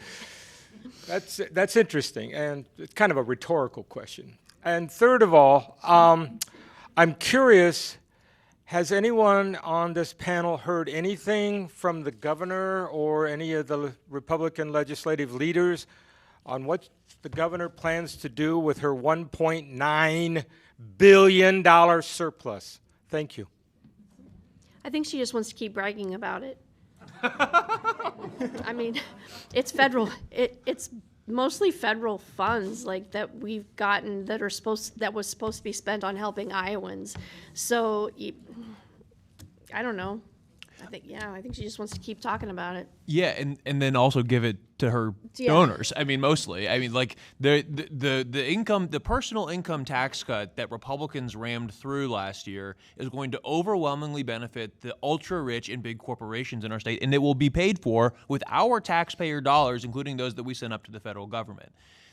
That's interesting, and it's kind of a rhetorical question. And third of all, I'm curious, has anyone on this panel heard anything from the governor or any of the Republican legislative leaders on what the governor plans to do with her $1.9 billion surplus? Thank you. I think she just wants to keep bragging about it. I mean, it's federal. It's mostly federal funds like that we've gotten that was supposed to be spent on helping Iowans. So I don't know. I think she just wants to keep talking about it. Yeah, and then also give it to her donors. I mean, mostly. I mean, like the personal income tax cut that Republicans rammed through last year is going to overwhelmingly benefit the ultra rich and big corporations in our state, and it will be paid for with our taxpayer dollars, including those that we send up to the federal government.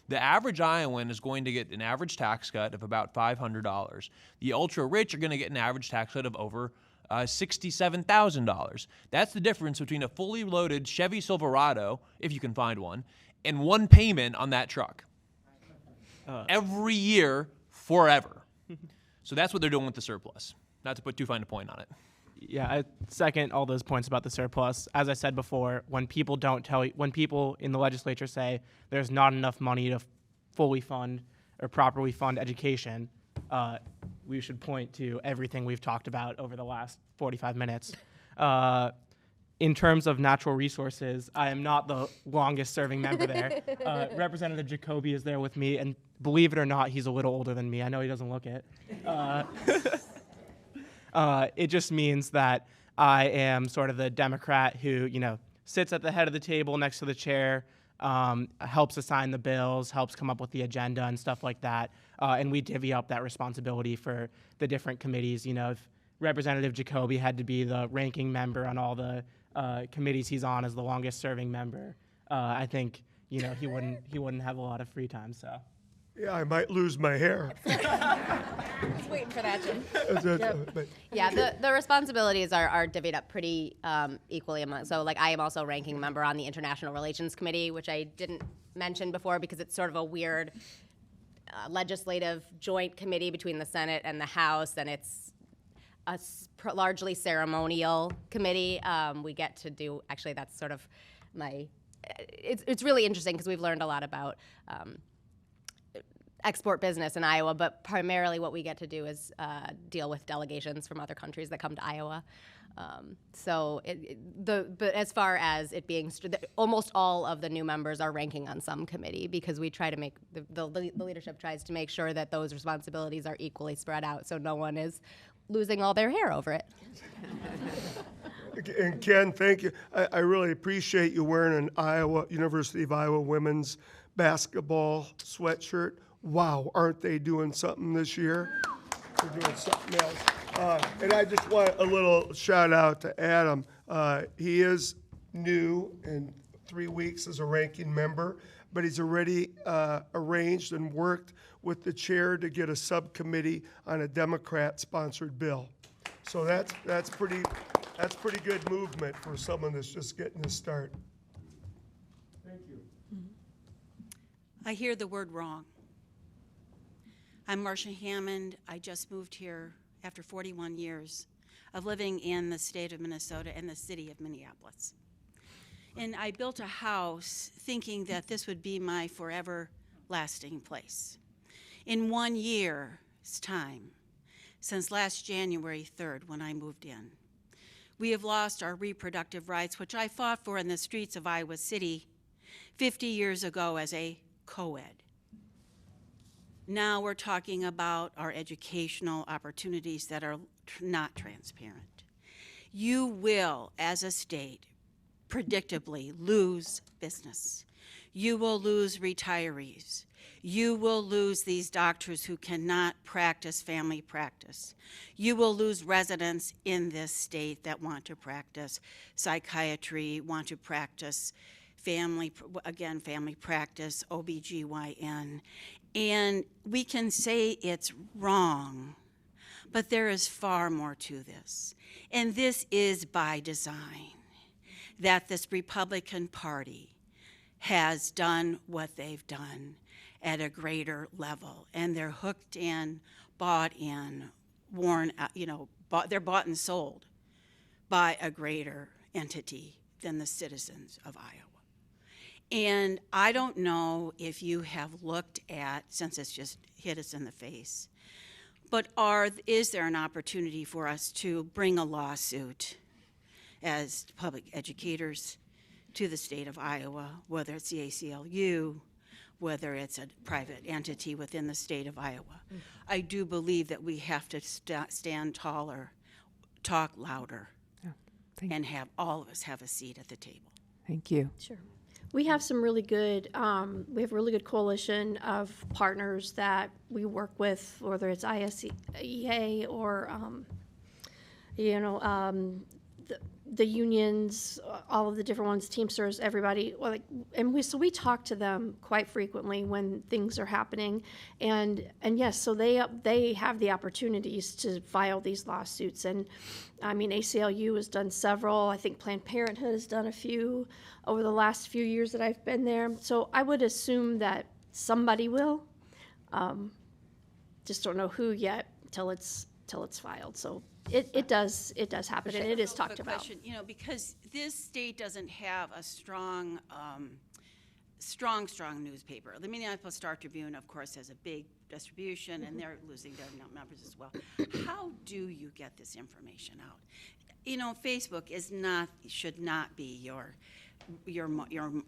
The average Iowan is going to get an average tax cut of about $500. The ultra rich are going to get an average tax cut of over $67,000. That's the difference between a fully loaded Chevy Silverado, if you can find one, and one payment on that truck. Every year, forever. So that's what they're doing with the surplus. Not to put too fine a point on it. Yeah, I second all those points about the surplus. As I said before, when people in the legislature say there's not enough money to fully fund or properly fund education, we should point to everything we've talked about over the last 45 minutes. In terms of natural resources, I am not the longest serving member there. Representative Jacoby is there with me, and believe it or not, he's a little older than me. I know he doesn't look it. It just means that I am sort of the Democrat who, sits at the head of the table next to the chair, helps assign the bills, helps come up with the agenda and stuff like that. And we divvy up that responsibility for the different committees. If Representative Jacoby had to be the ranking member on all the committees he's on as the longest serving member, I think, he wouldn't have a lot of free time, so. Yeah, I might lose my hair. Just waiting for that, Jim. But- Yeah, the responsibilities are divvied up pretty equally among. So, I am also a ranking member on the International Relations Committee, which I didn't mention before because it's sort of a weird legislative joint committee between the Senate and the House, and it's a largely ceremonial committee. We get to do, actually, that's sort of it's really interesting because we've learned a lot about export business in Iowa, but primarily what we get to do is deal with delegations from other countries that come to Iowa. But as far as it being, almost all of the new members are ranking on some committee because we try to make, the leadership tries to make sure that those responsibilities are equally spread out so no one is losing all their hair over it. And Ken, thank you. I really appreciate you wearing an University of Iowa women's basketball sweatshirt. Wow, aren't they doing something this year? They're doing something else. And I just want a little shout out to Adam. He is new in 3 weeks as a ranking member, but he's already arranged and worked with the chair to get a subcommittee on a Democrat-sponsored bill. So that's pretty good movement for someone that's just getting his start. Thank you. I hear the word wrong. I'm Marcia Hammond. I just moved here after 41 years of living in the state of Minnesota and the city of Minneapolis. And I built a house thinking that this would be my forever lasting place. In 1 year's time, since last January 3rd when I moved in, we have lost our reproductive rights, which I fought for in the streets of Iowa City 50 years ago as a co-ed. Now we're talking about our educational opportunities that are not transparent. You will, as a state, predictably lose business. You will lose retirees. You will lose these doctors who cannot practice family practice. You will lose residents in this state that want to practice psychiatry, want to practice family practice, OBGYN. And we can say it's wrong, but there is far more to this. And this is by design, that this Republican Party has done what they've done at a greater level. And they're hooked in, bought in, worn out, they're bought and sold by a greater entity than the citizens of Iowa. And I don't know if you have looked at, since it's just hit us in the face, but is there an opportunity for us to bring a lawsuit as public educators to the state of Iowa, whether it's the ACLU, whether it's a private entity within the state of Iowa? I do believe that we have to stand taller, talk louder, and have all of us have a seat at the table. Thank you. Sure. We have some really good, we have a really good coalition of partners that we work with, whether it's ISEA or, the unions, all of the different ones, Teamsters, everybody. So we talk to them quite frequently when things are happening, and yes, so they have the opportunities to file these lawsuits. And I mean, ACLU has done several. I think Planned Parenthood has done a few over the last few years that I've been there. So I would assume that somebody will. Just don't know who yet till it's filed. So. It does happen, and it is talked about. Question, because this state doesn't have a strong newspaper. The Minneapolis Star Tribune, of course, has a big distribution, and they're losing their members as well. How do you get this information out? Facebook should not be your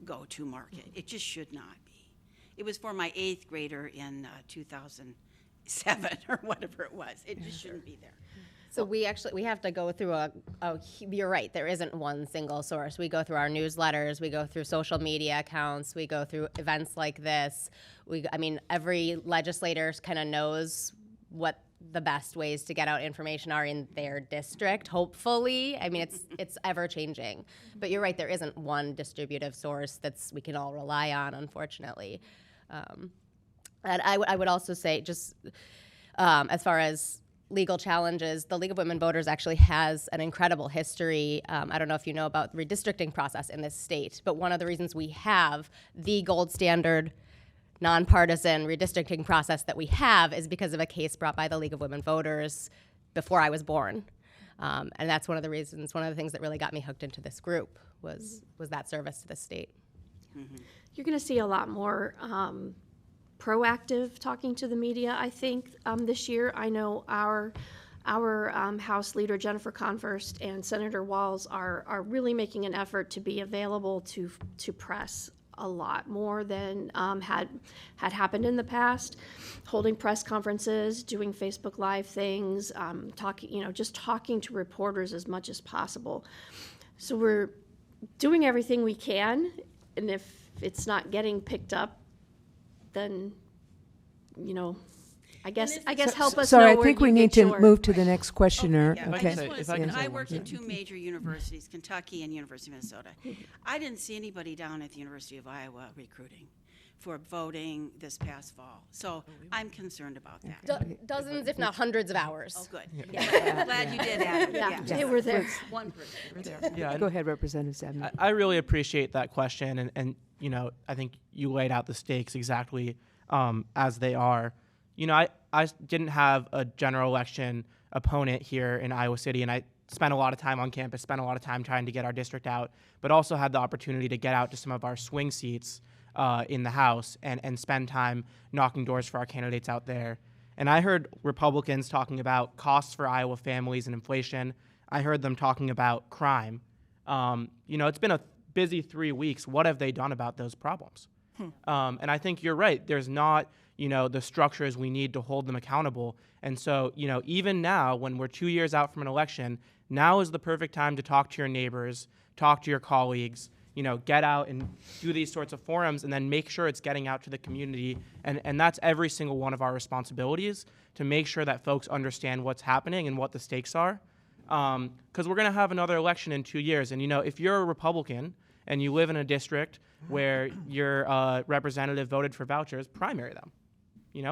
go-to market. It just should not be. It was for my 8th grader in 2007 or whatever it was. It just shouldn't be there. So we have to go through you're right, there isn't one single source. We go through our newsletters, we go through social media accounts, we go through events like this. Every legislator kind of knows what the best ways to get out information are in their district, hopefully. It's ever changing. But you're right, there isn't one distributive source we can all rely on, unfortunately. And I would also say, just as far as legal challenges, the League of Women Voters actually has an incredible history. I don't know if you know about the redistricting process in this state, but one of the reasons we have the gold standard nonpartisan redistricting process that we have is because of a case brought by the League of Women Voters before I was born. And that's one of the things that really got me hooked into this group was that service to the state. Mm-hmm. You're going to see a lot more proactive talking to the media, I think, this year. I know our House Leader Jennifer Converse and Senator Wahls are really making an effort to be available to press a lot more than had happened in the past, holding press conferences, doing Facebook Live things, talking to reporters as much as possible. So we're doing everything we can, and if it's not getting picked up, then, I guess help us know Sorry, I where think you we need get to your- move to the next questioner. Yeah, Okay. I just want to If I say, can say I one worked thing. at 2 major universities, Kentucky and University of Minnesota. I didn't see anybody down at the University of Iowa recruiting for voting this past fall. So I'm concerned about that. Dozens, if not hundreds of hours. Oh, good. Yeah. Glad you did that. Yeah, they were there. One person. Yeah, Go ahead, Representative Zabner. I really appreciate that question, and I think you laid out the stakes exactly as they are. I didn't have a general election opponent here in Iowa City, and I spent a lot of time on campus, spent a lot of time trying to get our district out, but also had the opportunity to get out to some of our swing seats in the House and spend time knocking doors for our candidates out there. And I heard Republicans talking about costs for Iowa families and inflation. I heard them talking about crime. It's been a busy 3 weeks. What have they done about those problems? And I think you're right. There's not, the structures we need to hold them accountable. And so, even now, when we're 2 years out from an election, now is the perfect time to talk to your neighbors, talk to your colleagues, get out and do these sorts of forums and then make sure it's getting out to the community. And that's every single one of our responsibilities, to make sure that folks understand what's happening and what the stakes are. Because we're going to have another election in 2 years. And, if you're a Republican and you live in a district where your representative voted for vouchers, primary them.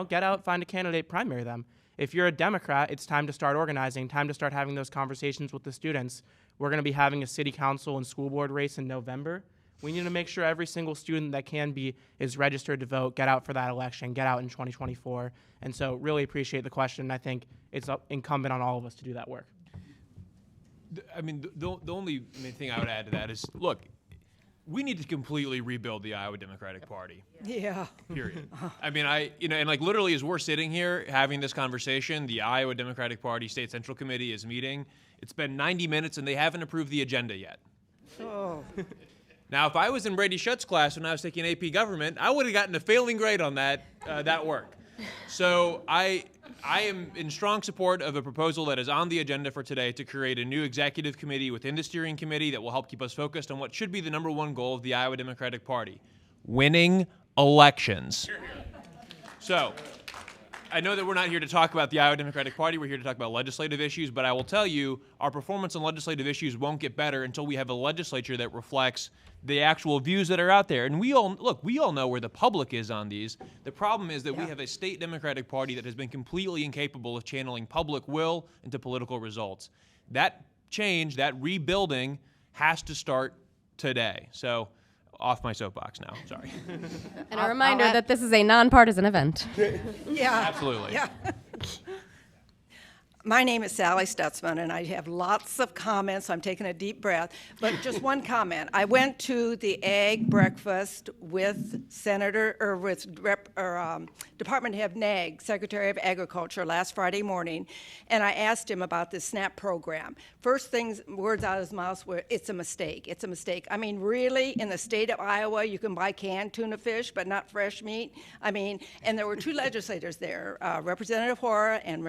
Get out, find a candidate, primary them. If you're a Democrat, it's time to start organizing, time to start having those conversations with the students. We're going to be having a city council and school board race in November. We need to make sure every single student that can be is registered to vote, get out for that election, get out in 2024. And so really appreciate the question. I think it's incumbent on all of us to do that work. I mean, the only thing I would add to that is, look, we need to completely rebuild the Iowa Democratic Party. Yeah. Period. I mean, and like literally as we're sitting here having this conversation, the Iowa Democratic Party State Central Committee is meeting. It's been 90 minutes and they haven't approved the agenda yet. Oh. Now, if I was in Brady Schutt's class when I was taking AP Government, I would have gotten a failing grade on that work. So I am in strong support of a proposal that is on the agenda for today to create a new executive committee within the steering committee that will help keep us focused on what should be the number one goal of the Iowa Democratic Party: winning elections. So I know that we're not here to talk about the Iowa Democratic Party. We're here to talk about legislative issues, but I will tell you our performance on legislative issues won't get better until we have a legislature that reflects the actual views that are out there. And we all know where the public is on these. The problem is that we have a state Democratic Party that has been completely incapable of channeling public will into political results. That change, that rebuilding, has to start today. So, off my soapbox now, sorry. And a reminder that this is a nonpartisan event. Yeah. Absolutely. Yeah. My name is Sally Stutzman, and I have lots of comments, so I'm taking a deep breath. But just one comment. I went to the Ag breakfast with Department Head Nag, Secretary of Agriculture, last Friday morning, and I asked him about this SNAP program. First things, words out of his mouth were, "It's a mistake. It's a mistake." I mean, really, in the state of Iowa, you can buy canned tuna fish, but not fresh meat. I mean, and there were two legislators there, Representative Hora and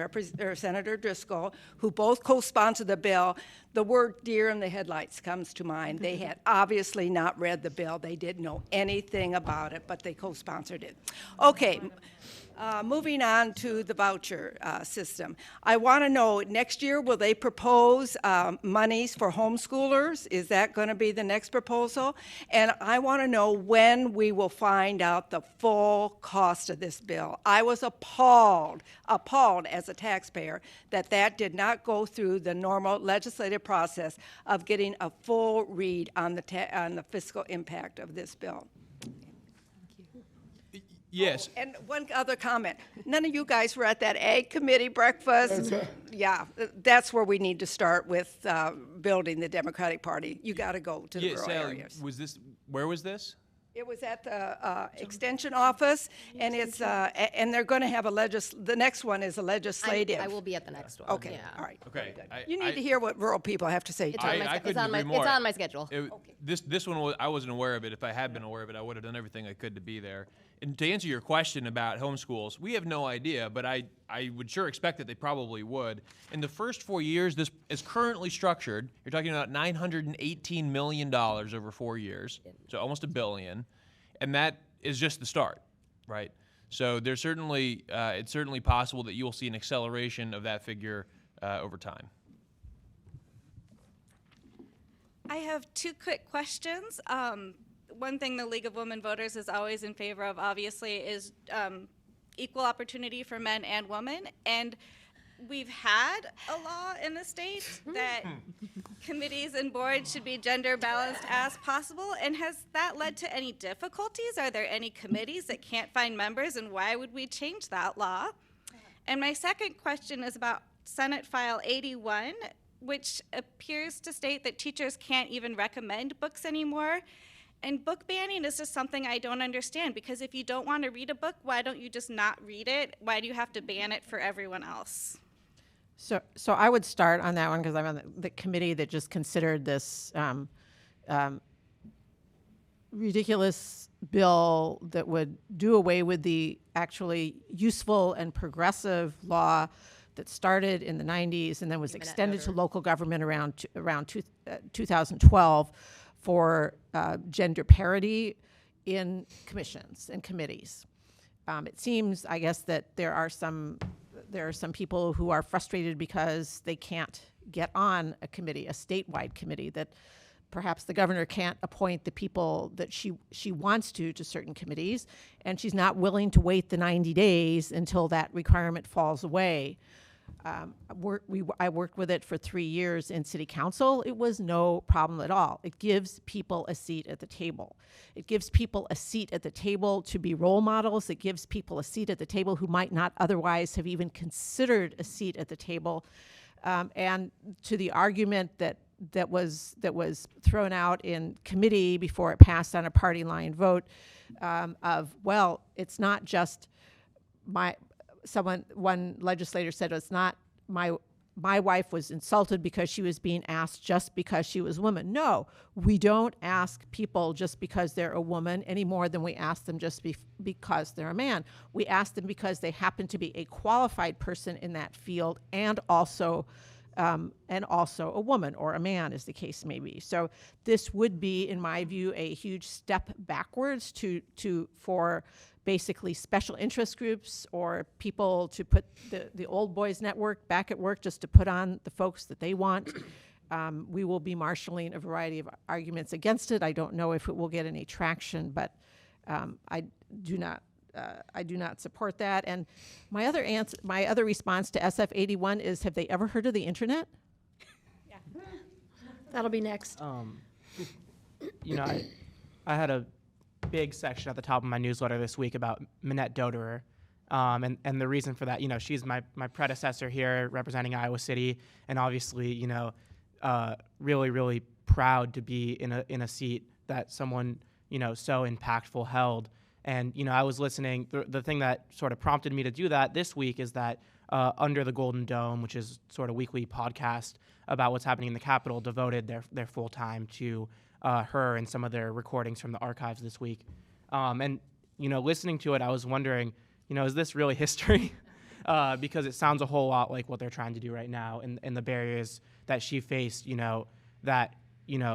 Senator Driscoll, who both co-sponsored the bill. The word deer in the headlights comes to mind. They had obviously not read the bill. They didn't know anything about it, but they co-sponsored it. Okay, moving on to the voucher system. I want to know, next year, will they propose monies for homeschoolers? Is that going to be the next proposal? And I want to know when we will find out the full cost of this bill. I was appalled as a taxpayer that did not go through the normal legislative process of getting a full read on the fiscal impact of this bill. Yes. And one other comment. None of you guys were at that Ag Committee breakfast. Yeah, that's where we need to start with building the Democratic Party. You got to go to the rural Sally, areas. Where was this? It was at the Extension office, and it's and they're going to have the next one is a legislative. I will be at the next one. Okay, yeah. all right. Okay. You need to hear what rural people have to say. It's too. on my, I it's couldn't on my, agree more. it's on my schedule. This one, I wasn't aware of it. If I had been aware of it, I would have done everything I could to be there. And to answer your question about homeschools, we have no idea, but I would sure expect that they probably would. In the first 4 years, this is currently structured. You're talking about $918 million over 4 years, so almost $1 billion. And that is just the start, right? So there's certainly, it's certainly possible that you will see an acceleration of that figure over time. I have two quick questions. One thing the League of Women Voters is always in favor of, obviously, is equal opportunity for men and women. And we've had a law in the state that committees and boards should be gender balanced as possible. And has that led to any difficulties? Are there any committees that can't find members, and why would we change that law? And my second question is about Senate File 81, which appears to state that teachers can't even recommend books anymore. And book banning is just something I don't understand, because if you don't want to read a book, why don't you just not read it? Why do you have to ban it for everyone else? So I would start on that one because I'm on the committee that just considered this ridiculous bill that would do away with the actually useful and progressive law that started in the 90s and then was extended to local government around 2012 for gender parity in commissions and committees. It seems, I guess, that there are some people who are frustrated because they can't get on a committee, a statewide committee, that perhaps the governor can't appoint the people that she wants to certain committees, and she's not willing to wait the 90 days until that requirement falls away. I worked with it for 3 years in city council. It was no problem at all. It gives people a seat at the table. It gives people a seat at the table to be role models. It gives people a seat at the table who might not otherwise have even considered a seat at the table. And to the argument that was thrown out in committee before it passed on a party line vote, of, well, it's not just one legislator said it's not my wife was insulted because she was being asked just because she was a woman. No, we don't ask people just because they're a woman any more than we ask them just because they're a man. We ask them because they happen to be a qualified person in that field and also a woman or a man, as the case may be. So this would be, in my view, a huge step backwards for basically special interest groups or people to put the old boys network back at work just to put on the folks that they want. We will be marshaling a variety of arguments against it. I don't know if it will get any traction, but I do not support that. And my other response to SF 81 is, have they ever heard of the internet? Yeah. That'll be next. I had a big section at the top of my newsletter this week about Minette Doderer. And the reason for that, she's my predecessor here representing Iowa City, and obviously, really, really proud to be in a seat that someone, so impactful held. And, I was listening. The thing that sort of prompted me to do that this week is that Under the Golden Dome, which is sort of weekly podcast about what's happening in the Capitol, devoted their full time to her and some of their recordings from the archives this week. And, listening to it, I was wondering, is this really history? Because it sounds a whole lot like what they're trying to do right now, and the barriers that she faced, that,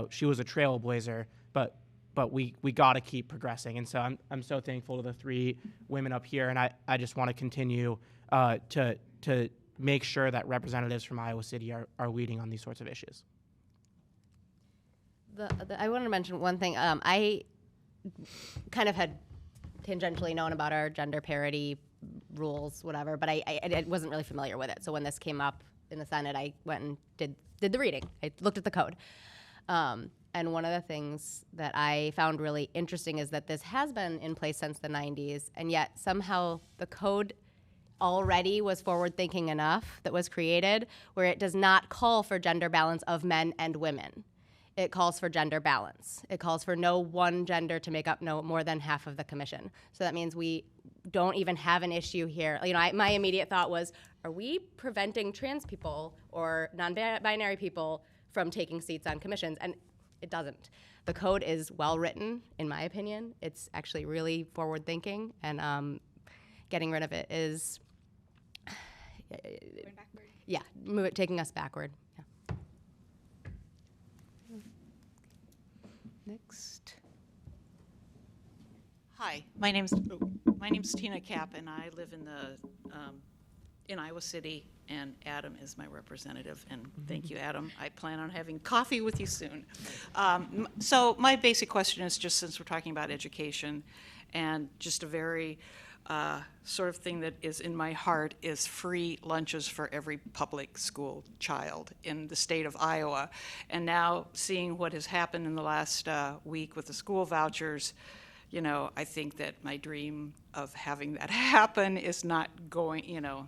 she was a trailblazer, but we got to keep progressing. And so I'm so thankful to the three women up here, and I just want to continue to make sure that representatives from Iowa City are leading on these sorts of issues. I wanted to mention one thing. I kind of had tangentially known about our gender parity rules, whatever, but I wasn't really familiar with it. So when this came up in the Senate, I went and did the reading. I looked at the code. And one of the things that I found really interesting is that this has been in place since the 90s, and yet somehow the code already was forward-thinking enough that was created where it does not call for gender balance of men and women. It calls for gender balance. It calls for no one gender to make up no more than half of the commission. So that means we don't even have an issue here. My immediate thought was, are we preventing trans people or non-binary people from taking seats on commissions? And it doesn't. The code is well written, in my opinion. It's actually really forward thinking, and getting rid of it is, taking us backward. Yeah. Next. Hi, my name's Tina Kapp, and I live in Iowa City, and Adam is my representative, and thank you, Adam. I plan on having coffee with you soon. So my basic question is, just since we're talking about education, and just a very sort of thing that is in my heart is free lunches for every public school child in the state of Iowa. And now seeing what has happened in the last week with the school vouchers, I think that my dream of having that happen is not going,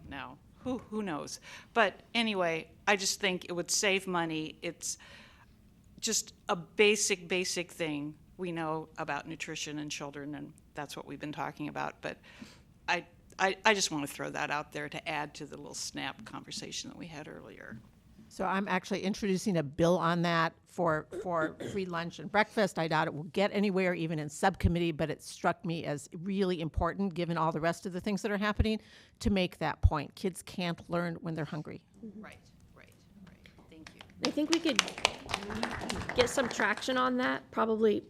now. Who knows? But anyway, I just think it would save money. It's just a basic thing we know about nutrition in children, and that's what we've been talking about. But I just want to throw that out there to add to the little SNAP conversation that we had earlier. So I'm actually introducing a bill on that for free lunch and breakfast. I doubt it will get anywhere, even in subcommittee, but it struck me as really important, given all the rest of the things that are happening, to make that point. Kids can't learn when they're hungry. Right. Thank you. I think we could get some traction on that. Probably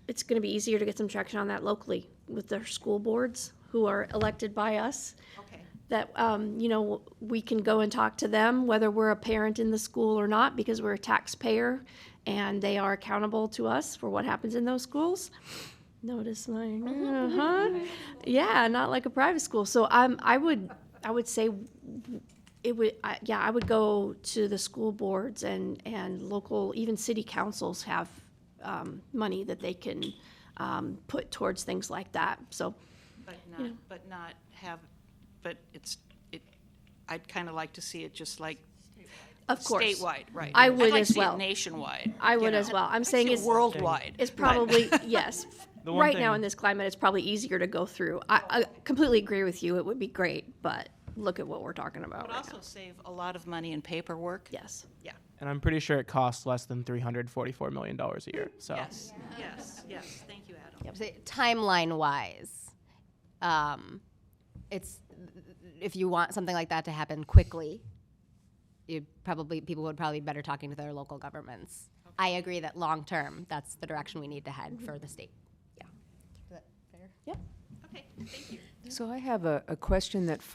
it's going to be easier to get some traction on that locally with their school boards who are elected by us. Okay. That, we can go and talk to them, whether we're a parent in the school or not, because we're a taxpayer and they are accountable to us for what happens in those schools. Notice my, yeah, not like a private school. So I would say I would go to the school boards and local, even city councils have money that they can put towards things like that. So, I'd kind of like to see it just like of course, statewide, right? I would I'd like as to see well. it nationwide. I would as well. I'm saying it's worldwide. It's probably yes. The one Right now thing- in this climate, it's probably easier to go through. I completely agree with you. It would be great, but look at what we're talking about But right also now. save a lot of money in paperwork. Yes. Yeah. And I'm pretty sure it costs less than $344 million a year. So Yes. Yes. Thank you, Adam. Timeline-wise, it's if you want something like that to happen quickly, people would probably be better talking to their local governments. Okay. I agree that long-term, that's the direction we need to head for the state. Yeah. Is that fair? Yep. Okay. Thank you. So I have a question that's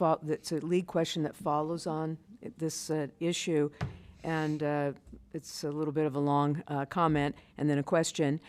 a lead question that follows on this issue, and it's a little bit of a long comment and then a question.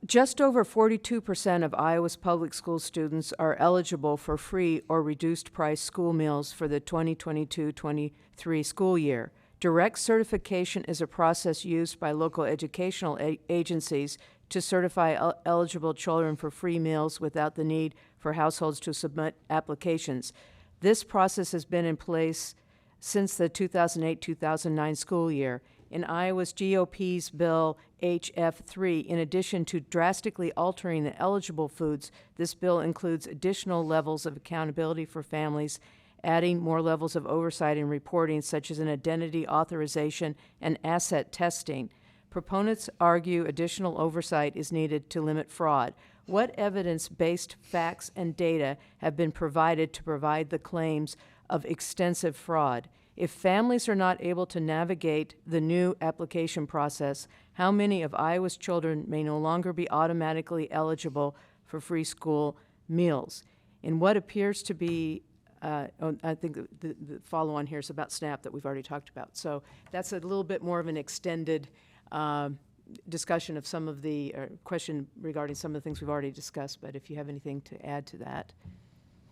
Just over 42% of Iowa's public school students are eligible for free or reduced price school meals for the 2022-23 school year. Direct certification is a process used by local educational agencies to certify eligible children for free meals without the need for households to submit applications. This process has been in place since the 2008-2009 school year. In Iowa's GOP's Bill HF3, in addition to drastically altering the eligible foods, this bill includes additional levels of accountability for families, adding more levels of oversight and reporting, such as an identity authorization and asset testing. Proponents argue additional oversight is needed to limit fraud. What evidence-based facts and data have been provided to provide the claims of extensive fraud? If families are not able to navigate the new application process, how many of Iowa's children may no longer be automatically eligible for free school meals? In what appears to be, I think the follow-on here is about SNAP that we've already talked about. So that's a little bit more of an extended discussion of some of the, question regarding some of the things we've already discussed, but if you have anything to add to that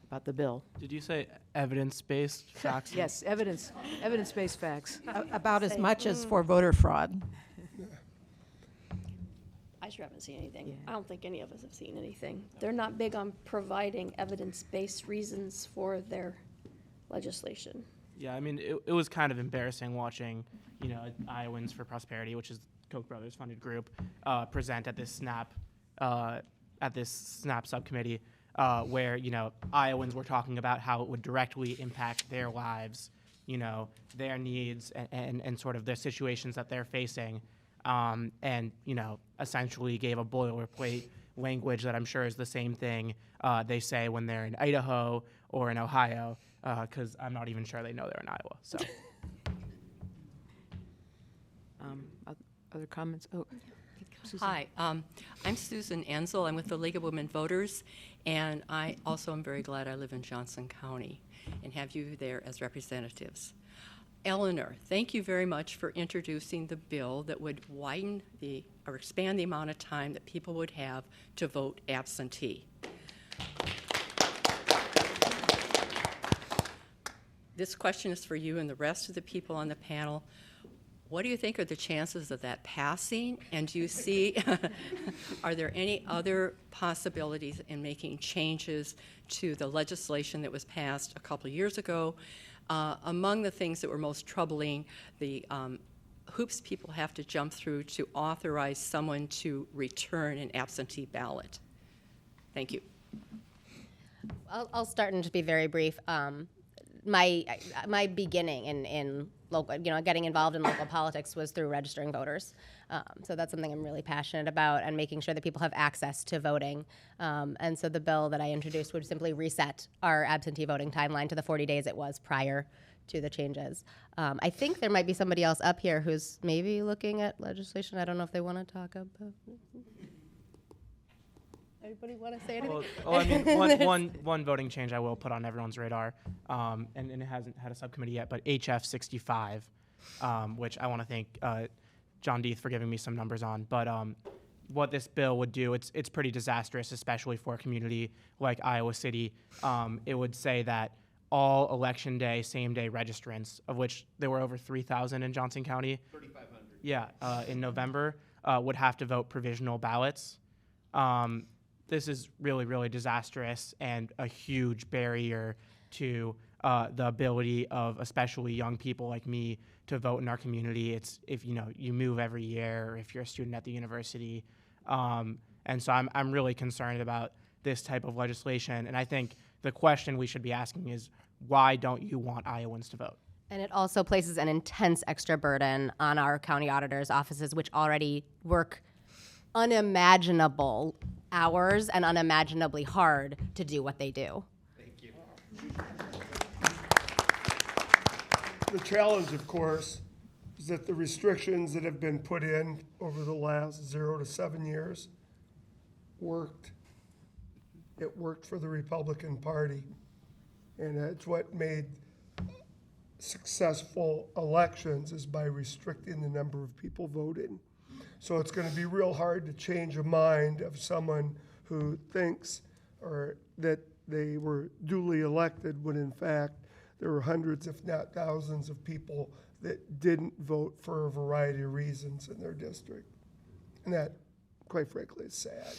about the bill. did you say evidence-based facts? Yes, evidence-based facts. About as much as for voter fraud. I sure haven't seen anything. Yeah. I don't think any of us have seen anything. They're not big on providing evidence-based reasons for their legislation. Yeah, I mean, it was kind of embarrassing watching, Iowans for Prosperity, which is Koch brothers funded group, present at this SNAP subcommittee, where Iowans were talking about how it would directly impact their lives, their needs and sort of the situations that they're facing, and essentially gave a boilerplate language that I'm sure is the same thing they say when they're in Idaho or in Ohio, because I'm not even sure they know they're in Iowa. So. Other comments? Oh, Susan. Hi, I'm Susan Ansel. I'm with the League of Women Voters, and I also am very glad I live in Johnson County and have you there as representatives. Elinor, thank you very much for introducing the bill that would widen or expand the amount of time that people would have to vote absentee. This question is for you and the rest of the people on the panel. What do you think are the chances of that passing? And do you see, are there any other possibilities in making changes to the legislation that was passed a couple of years ago? Among the things that were most troubling, the hoops people have to jump through to authorize someone to return an absentee ballot. Thank you. I'll start and just be very brief. My beginning in local, getting involved in local politics was through registering voters. So that's something I'm really passionate about, and making sure that people have access to voting. And so the bill that I introduced would simply reset our absentee voting timeline to the 40 days it was prior to the changes. I think there might be somebody else up here who's maybe looking at legislation. I don't know if they want to talk about. Anybody want to say anything? Well, I mean, one voting change I will put on everyone's radar, and it hasn't had a subcommittee yet, but HF 65, which I want to thank John Deeth for giving me some numbers on. But what this bill would do, it's pretty disastrous, especially for a community like Iowa City. It would say that all election day, same day registrants, of which there were over 3,000 in Johnson County. 3,500. Yeah, in November, would have to vote provisional ballots. This is really, really disastrous and a huge barrier to the ability of especially young people like me to vote in our community. It's if you move every year, or if you're a student at the university, and so I'm really concerned about this type of legislation. And I think the question we should be asking is, why don't you want Iowans to vote? And it also places an intense extra burden on our county auditors' offices, which already work unimaginable hours and unimaginably hard to do what they do. Thank you. The challenge, of course, is that the restrictions that have been put in over the last 0 to 7 years worked. It worked for the Republican Party, and it's what made successful elections, is by restricting the number of people voting. So it's going to be real hard to change a mind of someone who thinks or that they were duly elected when in fact there were hundreds, if not thousands, of people that didn't vote for a variety of reasons in their district. And that, quite frankly, is sad.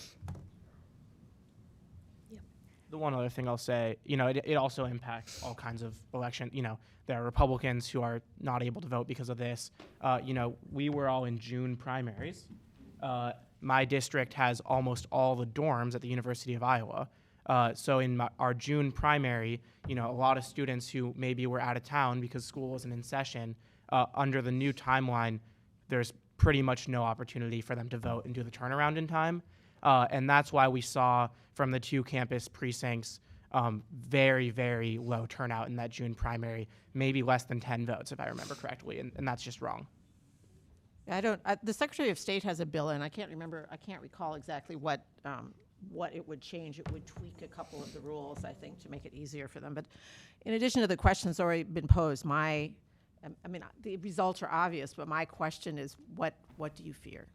The one other thing I'll say, it also impacts all kinds of election. There are Republicans who are not able to vote because of this. We were all in June primaries. My district has almost all the dorms at the University of Iowa. So in our June primary, a lot of students who maybe were out of town because school wasn't in session, under the new timeline, there's pretty much no opportunity for them to vote and do the turnaround in time. And that's why we saw from the 2 campus precincts very, very low turnout in that June primary, maybe less than 10 votes, if I remember correctly, and that's just wrong. The Secretary of State has a bill, and I can't recall exactly what it would change. It would tweak a couple of the rules, I think, to make it easier for them. But in addition to the questions already been posed, the results are obvious, but my question is, what do you fear?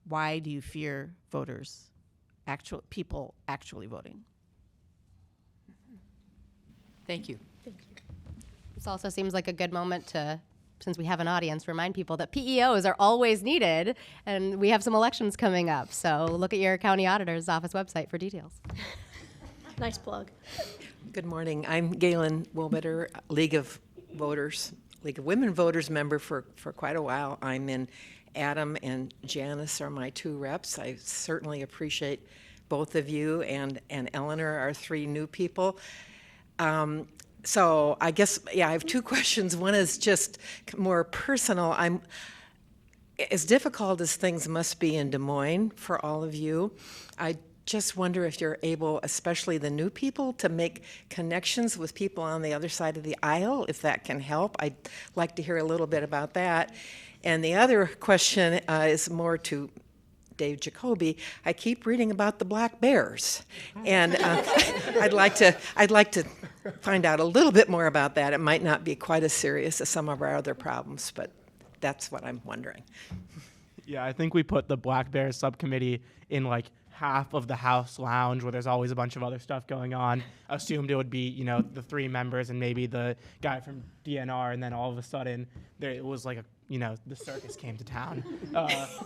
Why do you fear voters, people actually voting? Thank you. This also seems like a good moment to, since we have an audience, remind people that PEOs are always needed, and we have some elections coming up. So look at your county auditor's office website for details. Nice plug. Good morning. I'm Galen Wilbetter, League of Women Voters member for quite a while. I'm in Adam and Janice are my 2 reps. I certainly appreciate both of you and Elinor, our 3 new people. So I guess, I have 2 questions. One is just more personal. As difficult as things must be in Des Moines for all of you, I just wonder if you're able, especially the new people, to make connections with people on the other side of the aisle, if that can help. I'd like to hear a little bit about that. And the other question is more to Dave Jacoby. I keep reading about the black bears, and I'd like to find out a little bit more about that. It might not be quite as serious as some of our other problems, but that's what I'm wondering. Yeah, I think we put the Black Bears subcommittee in half of the House lounge where there's always a bunch of other stuff going on. Assumed it would be, the 3 members and maybe the guy from DNR, and then all of a sudden it was the circus came to town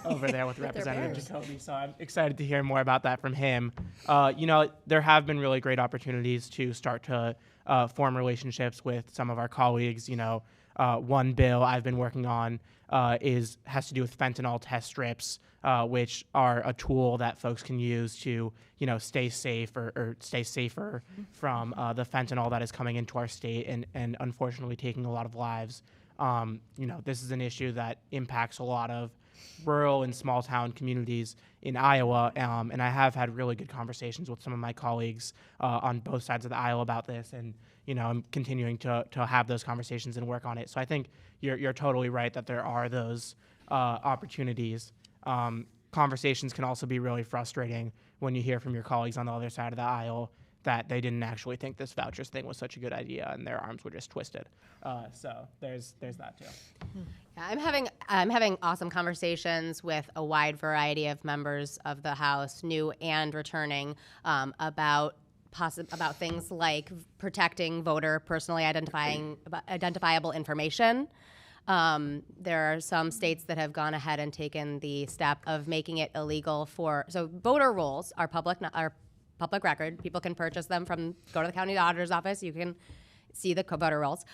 over there with Representative Jacoby. So I'm excited to hear more about that from him. There have been really great opportunities to start to form relationships with some of our colleagues. One bill I've been working on has to do with fentanyl test strips, which are a tool that folks can use to, stay safe or stay safer from the fentanyl that is coming into our state and unfortunately taking a lot of lives. This is an issue that impacts a lot of rural and small town communities in Iowa, and I have had really good conversations with some of my colleagues on both sides of the aisle about this, and I'm continuing to have those conversations and work on it. So I think you're totally right that there are those opportunities. Conversations can also be really frustrating when you hear from your colleagues on the other side of the aisle that they didn't actually think this vouchers thing was such a good idea and their arms were just twisted. So there's that too. Yeah, I'm having awesome conversations with a wide variety of members of the House, new and returning, about things like protecting voter personally identifiable information. There are some states that have gone ahead and taken the step of making it illegal so voter rolls are public record. People can purchase them go to the county auditor's office. You can see the voter rolls.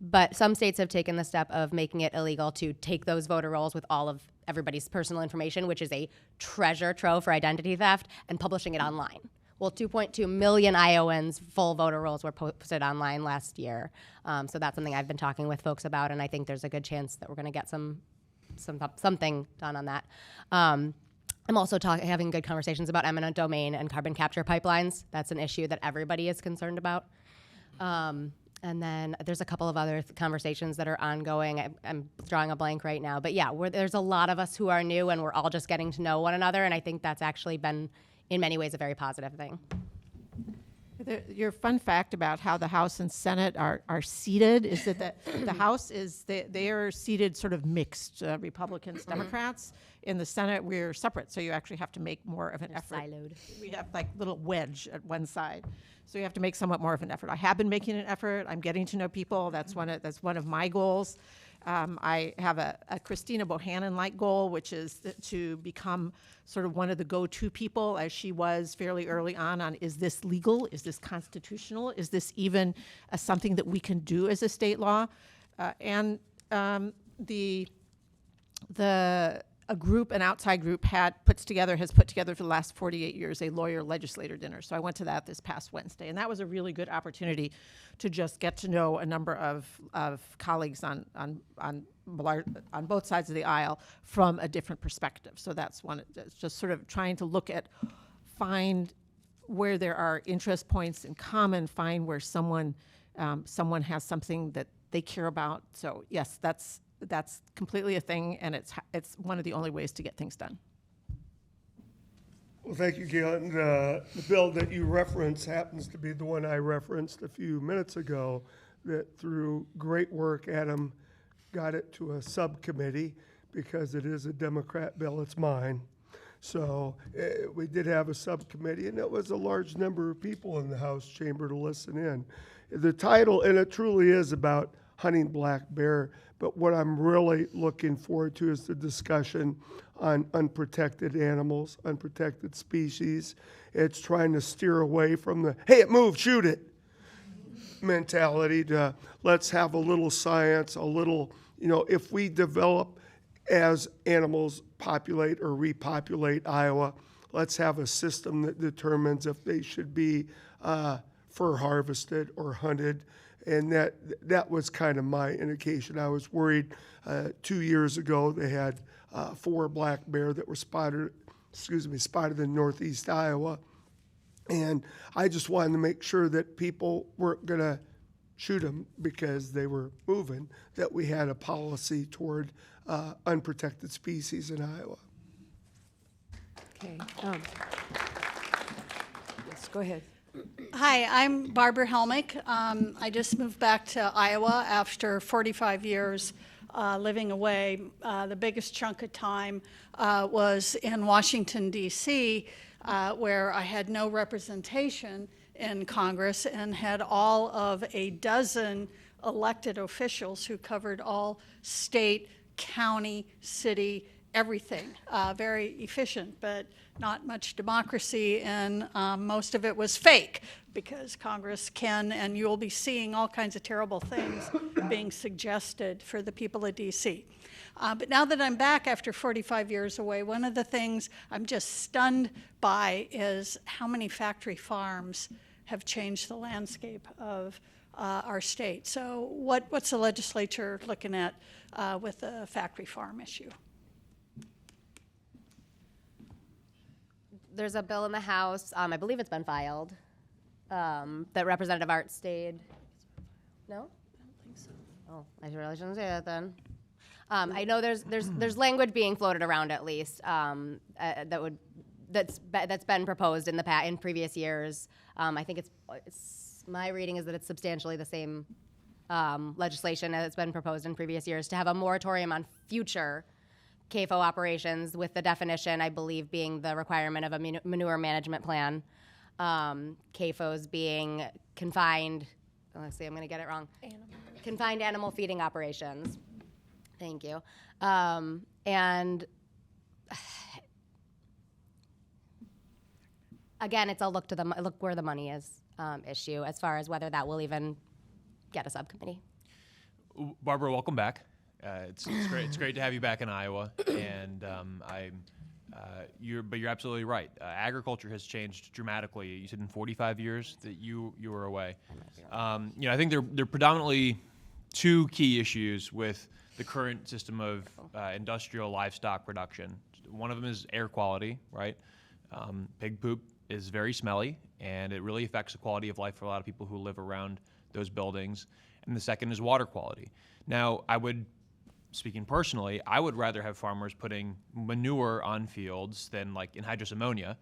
But some states have taken the step of making it illegal to take those voter rolls with all of everybody's personal information, which is a treasure trove for identity theft, and publishing it online. Well, 2.2 million Iowans' full voter rolls were posted online last year. So that's something I've been talking with folks about, and I think there's a good chance that we're going to get something done on that. I'm also having good conversations about eminent domain and carbon capture pipelines. That's an issue that everybody is concerned about. And then there's a couple of other conversations that are ongoing. I'm drawing a blank right now. But yeah, there's a lot of us who are new, and we're all just getting to know one another, and I think that's actually been, in many ways, a very positive thing. Your fun fact about how the House and Senate are seated is that the House they are seated sort of mixed, Republicans, Democrats. In the Senate, we're separate, so you actually have to make more of an effort. Siloed. We have like little wedge at one side, so you have to make somewhat more of an effort. I have been making an effort. I'm getting to know people. That's one of my goals. I have a Christina Bohannon-like goal, which is to become sort of one of the go-to people, as she was fairly early on is this legal? Is this constitutional? Is this even something that we can do as a state law? An outside group has put together for the last 48 years a lawyer legislator dinner. So I went to that this past Wednesday, and that was a really good opportunity to just get to know a number of colleagues on both sides of the aisle from a different perspective. So that's one. It's just sort of trying to find where there are interest points in common, find where someone has something that they care about. So yes, that's completely a thing, and it's one of the only ways to get things done. Well, thank you, Gail. And the bill that you referenced happens to be the one I referenced a few minutes ago, that through great work, Adam got it to a subcommittee because it is a Democrat bill. It's mine. So we did have a subcommittee, and it was a large number of people in the House chamber to listen in. The title, and it truly is about hunting black bear, but what I'm really looking forward to is the discussion on unprotected animals, unprotected species. It's trying to steer away from the, hey, it moved, shoot it mentality to let's have a little science, a little, if we develop as animals populate or repopulate Iowa, let's have a system that determines if they should be fur harvested or hunted. And that was kind of my indication. I was worried 2 years ago they had 4 black bear that were spotted in northeast Iowa. And I just wanted to make sure that people weren't going to shoot them because they were moving, that we had a policy toward unprotected species in Iowa. Okay. Yes, go ahead. Hi, I'm Barbara Helmick. I just moved back to Iowa after 45 years living away. The biggest chunk of time was in Washington, D.C., where I had no representation in Congress and had all of a dozen elected officials who covered all state, county, city, everything. Very efficient, but not much democracy, and most of it was fake because Congress can, and you'll be seeing all kinds of terrible things being suggested for the people of D.C. But now that I'm back after 45 years away, one of the things I'm just stunned by is how many factory farms have changed the landscape of our state. So what's the legislature looking at with the factory farm issue? there's a bill in the House, I believe it's been filed, that Representative Art stayed. No? I don't think so. Oh, I really shouldn't say that then. I know there's language being floated around at least that's been proposed in previous years. I think it's my reading is that it's substantially the same legislation that's been proposed in previous years to have a moratorium on future CAFO operations, with the definition, I believe, being the requirement of a manure management plan. CAFOs being confined, let's see, I'm going to get it wrong. Confined animal feeding operations. Thank you. And again, it's a look where the money is issue as far as whether that will even get a subcommittee. Barbara, welcome back. It's great. It's great to have you back in Iowa, and you're absolutely right. Agriculture has changed dramatically. You said in 45 years that you were away. I think there are predominantly two key issues with the current system of industrial livestock production. One of them is air quality, right? Pig poop is very smelly, and it really affects the quality of life for a lot of people who live around those buildings. And the second is water quality. Now, speaking personally, I would rather have farmers putting manure on fields than like anhydrous ammonia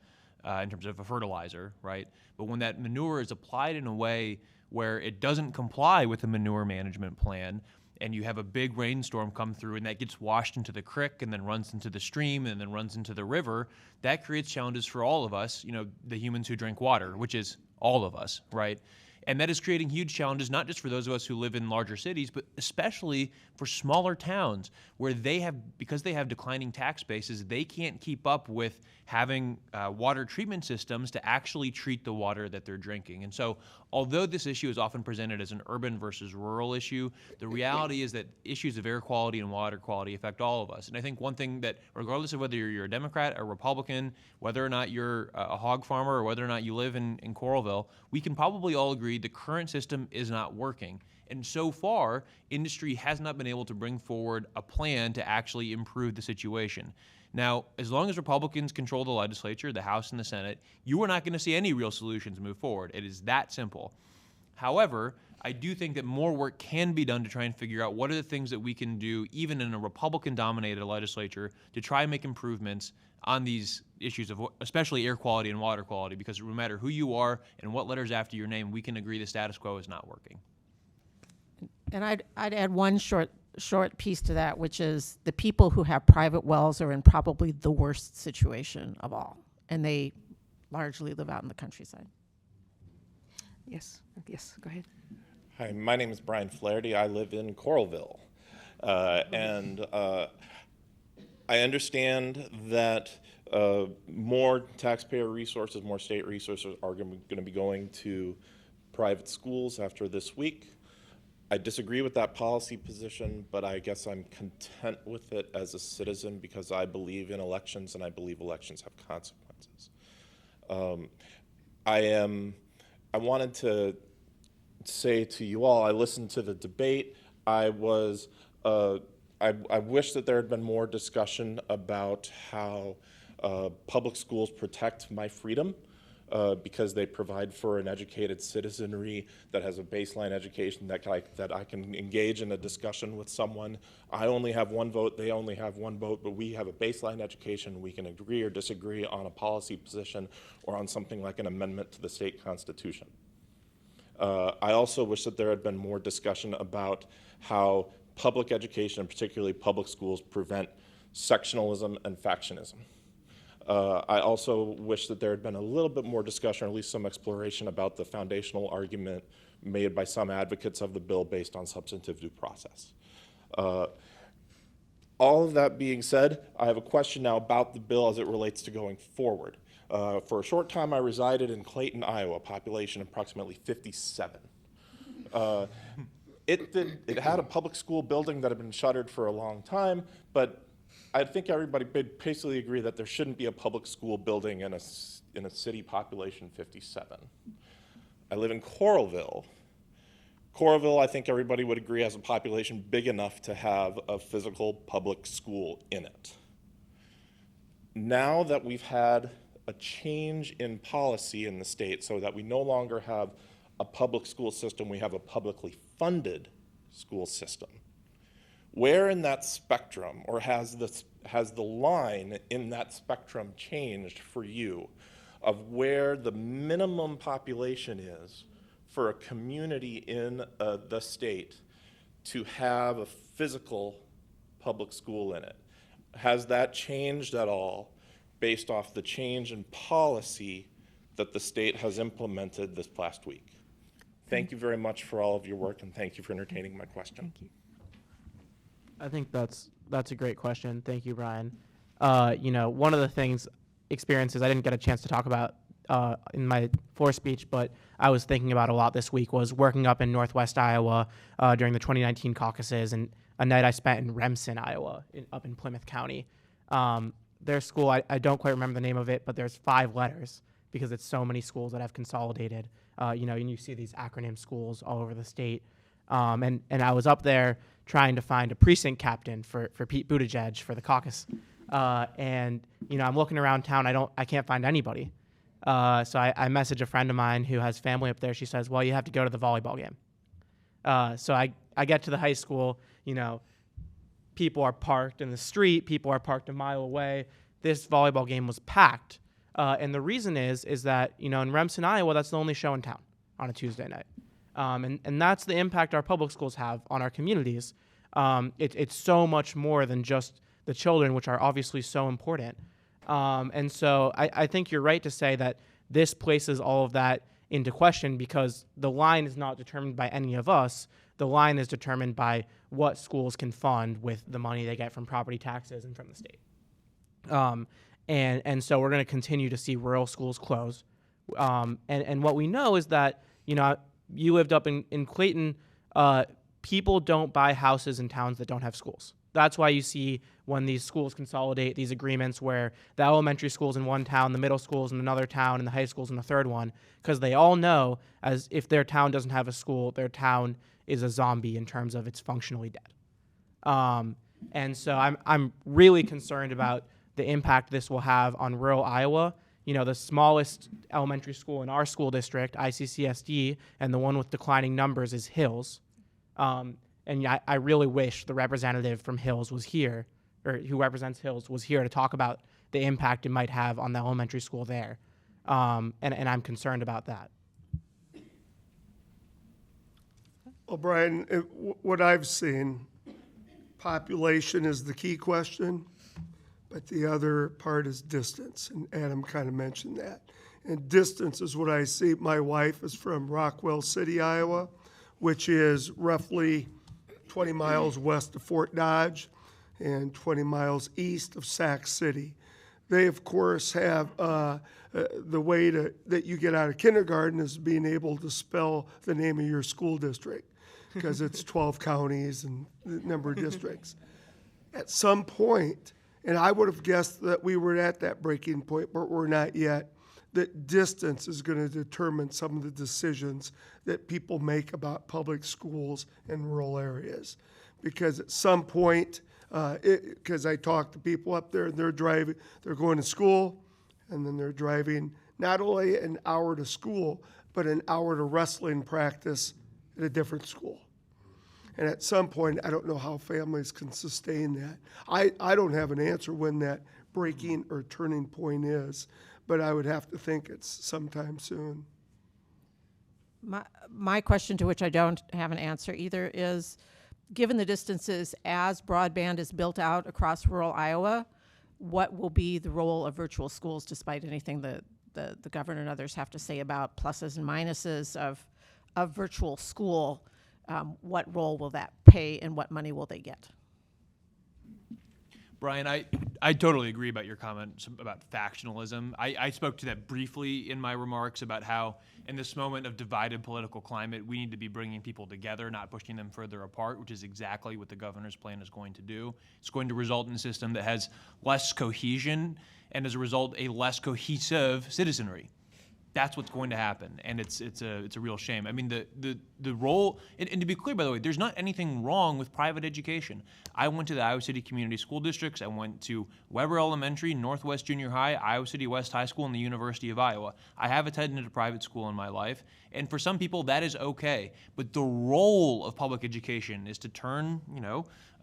in terms of a fertilizer, right? But when that manure is applied in a way where it doesn't comply with the manure management plan, and you have a big rainstorm come through and that gets washed into the creek and then runs into the stream and then runs into the river, that creates challenges for all of us, the humans who drink water, which is all of us, right? And that is creating huge challenges, not just for those of us who live in larger cities, but especially for smaller towns where because they have declining tax bases, they can't keep up with having water treatment systems to actually treat the water that they're drinking. And so, although this issue is often presented as an urban versus rural issue, the reality is that issues of air quality and water quality affect all of us. And I think one thing that, regardless of whether you're a Democrat or Republican, whether or not you're a hog farmer or whether or not you live in Coralville, we can probably all agree the current system is not working. And so far, industry has not been able to bring forward a plan to actually improve the situation. Now, as long as Republicans control the legislature, the House and the Senate, you are not going to see any real solutions move forward. It is that simple. However, I do think that more work can be done to try and figure out what are the things that we can do, even in a Republican-dominated legislature, to try and make improvements on these issues of especially air quality and water quality, because no matter who you are and what letters after your name, we can agree the status quo is not working. And I'd add one short piece to that, which is the people who have private wells are in probably the worst situation of all, and they largely live out in the countryside. Yes, go ahead. Hi, my name is Brian Flaherty. I live in Coralville, and I understand that more taxpayer resources, more state resources are going to be going to private schools after this week. I disagree with that policy position, but I guess I'm content with it as a citizen because I believe in elections and I believe elections have consequences. I wanted to say to you all, I listened to the debate. I wish that there had been more discussion about how public schools protect my freedom because they provide for an educated citizenry that has a baseline education that I can engage in a discussion with someone. I only have one vote, they only have one vote, but we have a baseline education. We can agree or disagree on a policy position or on something like an amendment to the state constitution. I also wish that there had been more discussion about how public education, and particularly public schools, prevent sectionalism and factionism. I also wish that there had been a little bit more discussion, or at least some exploration, about the foundational argument made by some advocates of the bill based on substantive due process. All of that being said, I have a question now about the bill as it relates to going forward. For a short time, I resided in Clayton, Iowa, population approximately 57. It had a public school building that had been shuttered for a long time, but I think everybody basically agree that there shouldn't be a public school building in a city population 57. I live in Coralville. Coralville, I think everybody would agree, has a population big enough to have a physical public school in it. Now that we've had a change in policy in the state so that we no longer have a public school system, we have a publicly funded school system. Where in that spectrum, or has the line in that spectrum changed for you of where the minimum population is for a community in the state to have a physical public school in it? Has that changed at all based off the change in policy that the state has implemented this past week? Thank you very much for all of your work, and thank you for entertaining my question. Thank you. I think that's a great question. Thank you, Brian. One of the experiences I didn't get a chance to talk about in my floor speech, but I was thinking about a lot this week was working up in Northwest Iowa during the 2019 caucuses, and a night I spent in Remsen, Iowa, up in Plymouth County. Their school, I don't quite remember the name of it, but there's 5 letters because it's so many schools that have consolidated. And you see these acronym schools all over the state. And I was up there trying to find a precinct captain for Pete Buttigieg for the caucus. I'm looking around town. I can't find anybody. So I message a friend of mine who has family up there. She says, well, you have to go to the volleyball game. So I get to the high school, people are parked in the street, people are parked a mile away. This volleyball game was packed. And the reason is that, in Remsen, Iowa, that's the only show in town on a Tuesday night. And that's the impact our public schools have on our communities. It's so much more than just the children, which are obviously so important. And so I think you're right to say that this places all of that into question because the line is not determined by any of us. The line is determined by what schools can fund with the money they get from property taxes and from the state. And so we're going to continue to see rural schools close. And what we know is that, you lived up in Clayton, people don't buy houses in towns that don't have schools. That's why you see when these schools consolidate these agreements where the elementary school's in one town, the middle school's in another town, and the high school's in a third one, because they all know as if their town doesn't have a school, their town is a zombie in terms of it's functionally dead. And so I'm really concerned about the impact this will have on rural Iowa. The smallest elementary school in our school district, ICCSD, and the one with declining numbers is Hills. And I really wish the representative from Hills was here, or who represents Hills was here to talk about the impact it might have on the elementary school there. And I'm concerned about that. Well, Brian, what I've seen, population is the key question, but the other part is distance, and Adam kind of mentioned that. And distance is what I see. My wife is from Rockwell City, Iowa, which is roughly 20 miles west of Fort Dodge and 20 miles east of Sac City. They, of course, have the way that you get out of kindergarten is being able to spell the name of your school district because it's 12 counties and the number of districts. At some point, and I would have guessed that we were at that breaking point, but we're not yet, that distance is going to determine some of the decisions that people make about public schools in rural areas. Because at some point, because I talk to people up there, they're going to school, and then they're driving not only an hour to school, but an hour to wrestling practice at a different school. And at some point, I don't know how families can sustain that. I don't have an answer when that breaking or turning point is, but I would have to think it's sometime soon. My question, to which I don't have an answer either, is given the distances as broadband is built out across rural Iowa, what will be the role of virtual schools, despite anything the governor and others have to say about pluses and minuses of virtual school? What role will that play and what money will they get? Brian, I totally agree about your comments about factionalism. I spoke to that briefly in my remarks about how in this moment of divided political climate, we need to be bringing people together, not pushing them further apart, which is exactly what the governor's plan is going to do. It's going to result in a system that has less cohesion and, as a result, a less cohesive citizenry. That's what's going to happen, and it's a real shame. I mean, the role, and to be clear, by the way, there's not anything wrong with private education. I went to the Iowa City Community School Districts. I went to Weber Elementary, Northwest Junior High, Iowa City West High School, and the University of Iowa. I have attended a private school in my life, and for some people that is okay. But the role of public education is to turn,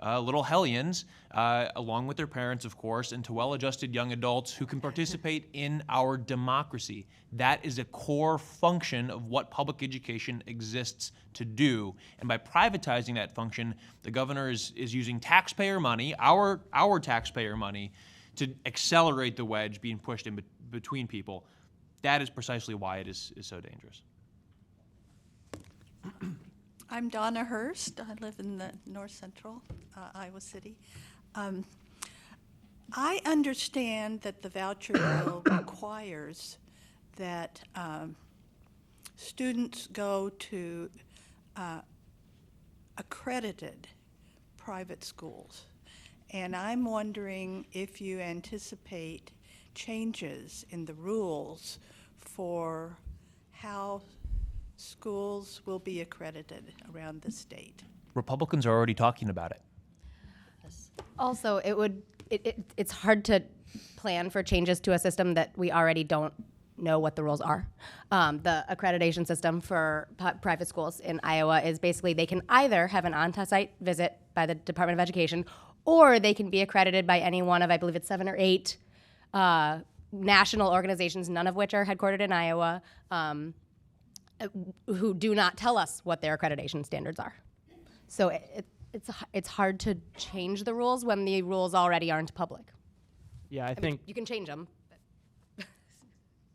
little hellions, along with their parents, of course, into well-adjusted young adults who can participate in our democracy. That is a core function of what public education exists to do. And by privatizing that function, the governor is using taxpayer money, our taxpayer money, to accelerate the wedge being pushed in between people. That is precisely why it is so dangerous. I'm Donna Hurst. I live in the north central Iowa City. I understand that the voucher bill requires that students go to accredited private schools. And I'm wondering if you anticipate changes in the rules for how schools will be accredited around the state. Republicans are already talking about it. Also, it's hard to plan for changes to a system that we already don't know what the rules are. The accreditation system for private schools in Iowa is basically they can either have an on-site visit by the Department of Education, or they can be accredited by any one of, I believe it's 7 or 8 national organizations, none of which are headquartered in Iowa, who do not tell us what their accreditation standards are. So it's hard to change the rules when the rules already aren't public. Yeah, I mean, think you can change them.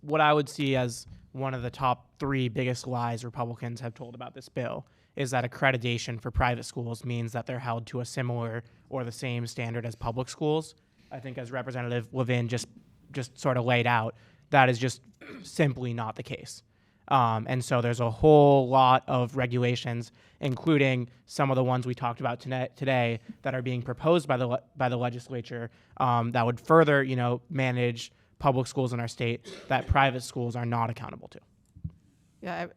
what I would see as one of the top 3 biggest lies Republicans have told about this bill is that accreditation for private schools means that they're held to a similar or the same standard as public schools. I think as Representative Levin just sort of laid out, that is just simply not the case. And so there's a whole lot of regulations, including some of the ones we talked about today that are being proposed by the legislature that would further, manage public schools in our state that private schools are not accountable to. Yeah,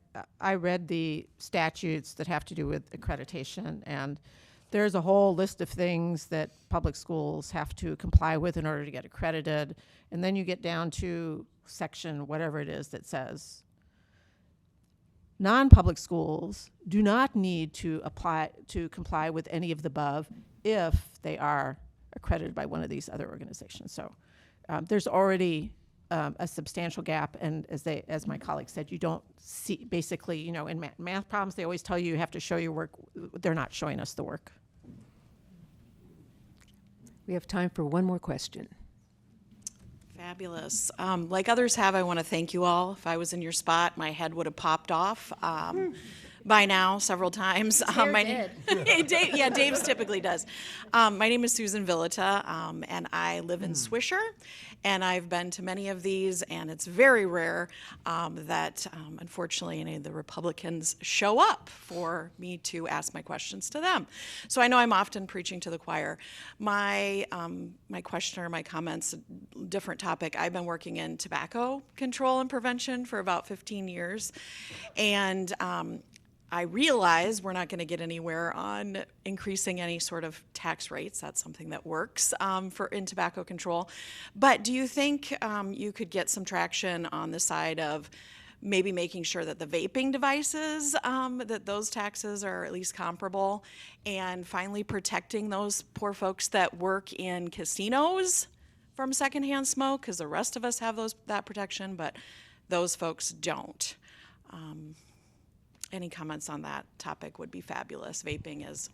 I read the statutes that have to do with accreditation, and there's a whole list of things that public schools have to comply with in order to get accredited. And then you get down to section whatever it is that says non-public schools do not need to comply with any of the above if they are accredited by one of these other organizations. So there's already a substantial gap, and as my colleague said, you don't see, basically, in math problems, they always tell you have to show your work. They're not showing us the work. We have time for one more question. Fabulous. Like others have, I want to thank you all. If I was in your spot, my head would have popped off by now several times. Dave's typically does. My name is Susan Villata, and I live in Swisher, and I've been to many of these, and it's very rare that, unfortunately, any of the Republicans show up for me to ask my questions to them. So I know I'm often preaching to the choir. My question or my comments, different topic. I've been working in tobacco control and prevention for about 15 years, and I realize we're not going to get anywhere on increasing any sort of tax rates. That's something that works in tobacco control. But do you think you could get some traction on the side of maybe making sure that the vaping devices, that those taxes are at least comparable, and finally protecting those poor folks that work in casinos from secondhand smoke? Because the rest of us have that protection, but those folks don't. Any comments on that topic would be fabulous. Vaping is,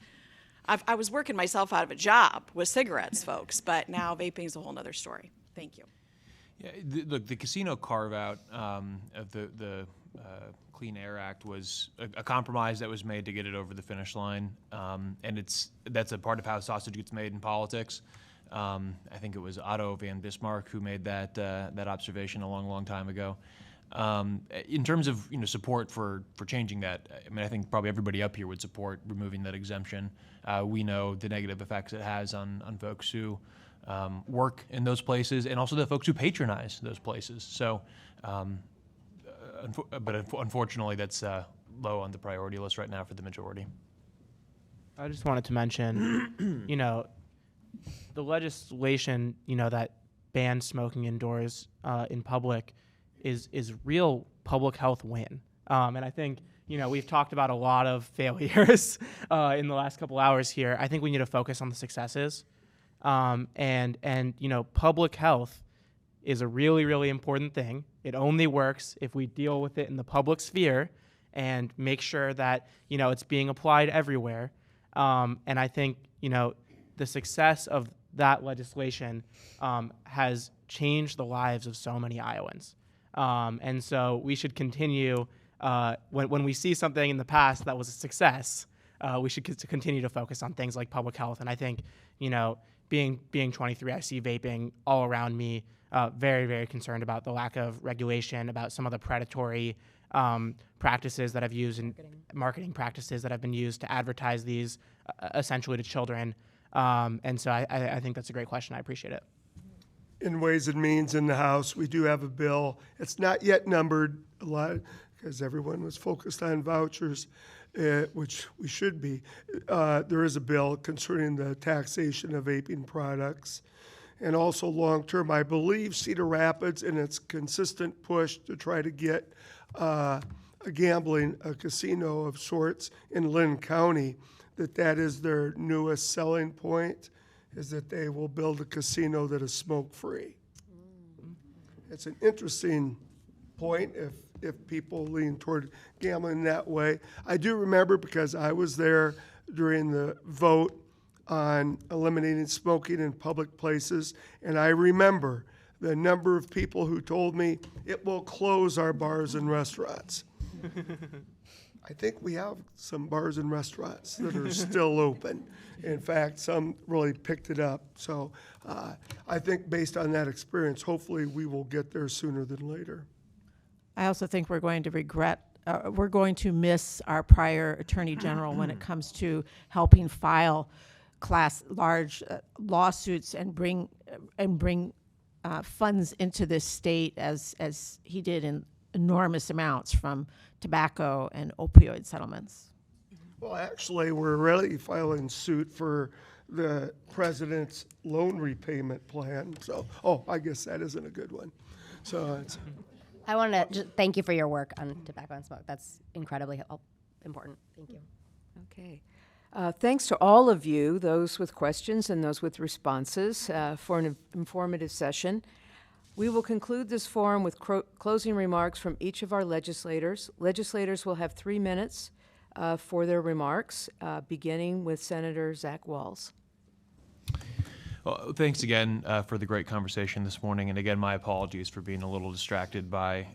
I was working myself out of a job with cigarettes, folks, but now vaping is a whole other story. Thank you. Yeah, the casino carve-out of the Clean Air Act was a compromise that was made to get it over the finish line, and that's a part of how sausage gets made in politics. I think it was Otto von Bismarck who made that observation a long time ago. In terms of support for changing that, I mean, I think probably everybody up here would support removing that exemption. We know the negative effects it has on folks who work in those places, and also the folks who patronize those places. So unfortunately, that's low on the priority list right now for the majority. I just wanted to mention, the legislation, that bans smoking indoors in public is real public health win. And I think, we've talked about a lot of failures in the last couple hours here. I think we need to focus on the successes. And public health is a really, really important thing. It only works if we deal with it in the public sphere and make sure that, it's being applied everywhere. And I think, the success of that legislation has changed the lives of so many Iowans. And so we should continue, when we see something in the past that was a success, we should continue to focus on things like public health. And I think, being 23, I see vaping all around me, very, very concerned about the lack of regulation, about some of the predatory practices that I've used and marketing practices that have been used to advertise these essentially to children. And so I think that's a great question. I appreciate it. In Ways and Means in the House, we do have a bill. It's not yet numbered a lot because everyone was focused on vouchers, which we should be. There is a bill concerning the taxation of vaping products. And also long-term, I believe Cedar Rapids, in its consistent push to try to get a casino of sorts in Lynn County, that is their newest selling point, is that they will build a casino that is smoke-free. It's an interesting point if people lean toward gambling that way. I do remember, because I was there during the vote on eliminating smoking in public places, and I remember the number of people who told me it will close our bars and restaurants. I think we have some bars and restaurants that are still open. In fact, some really picked it up. So I think based on that experience, hopefully we will get there sooner than later. I also think we're going to miss our prior Attorney General when it comes to helping file large lawsuits and bring funds into this state as he did in enormous amounts from tobacco and opioid settlements. Well, actually, we're already filing suit for the president's loan repayment plan. So, I guess that isn't a good one. So I want to just thank you for your work on tobacco and smoke. That's incredibly important. Thank you. Okay. Thanks to all of you, those with questions and those with responses, for an informative session. We will conclude this forum with closing remarks from each of our legislators. Legislators will have 3 minutes for their remarks, beginning with Senator Zach Wahls. Well, thanks again for the great conversation this morning. And again, my apologies for being a little distracted by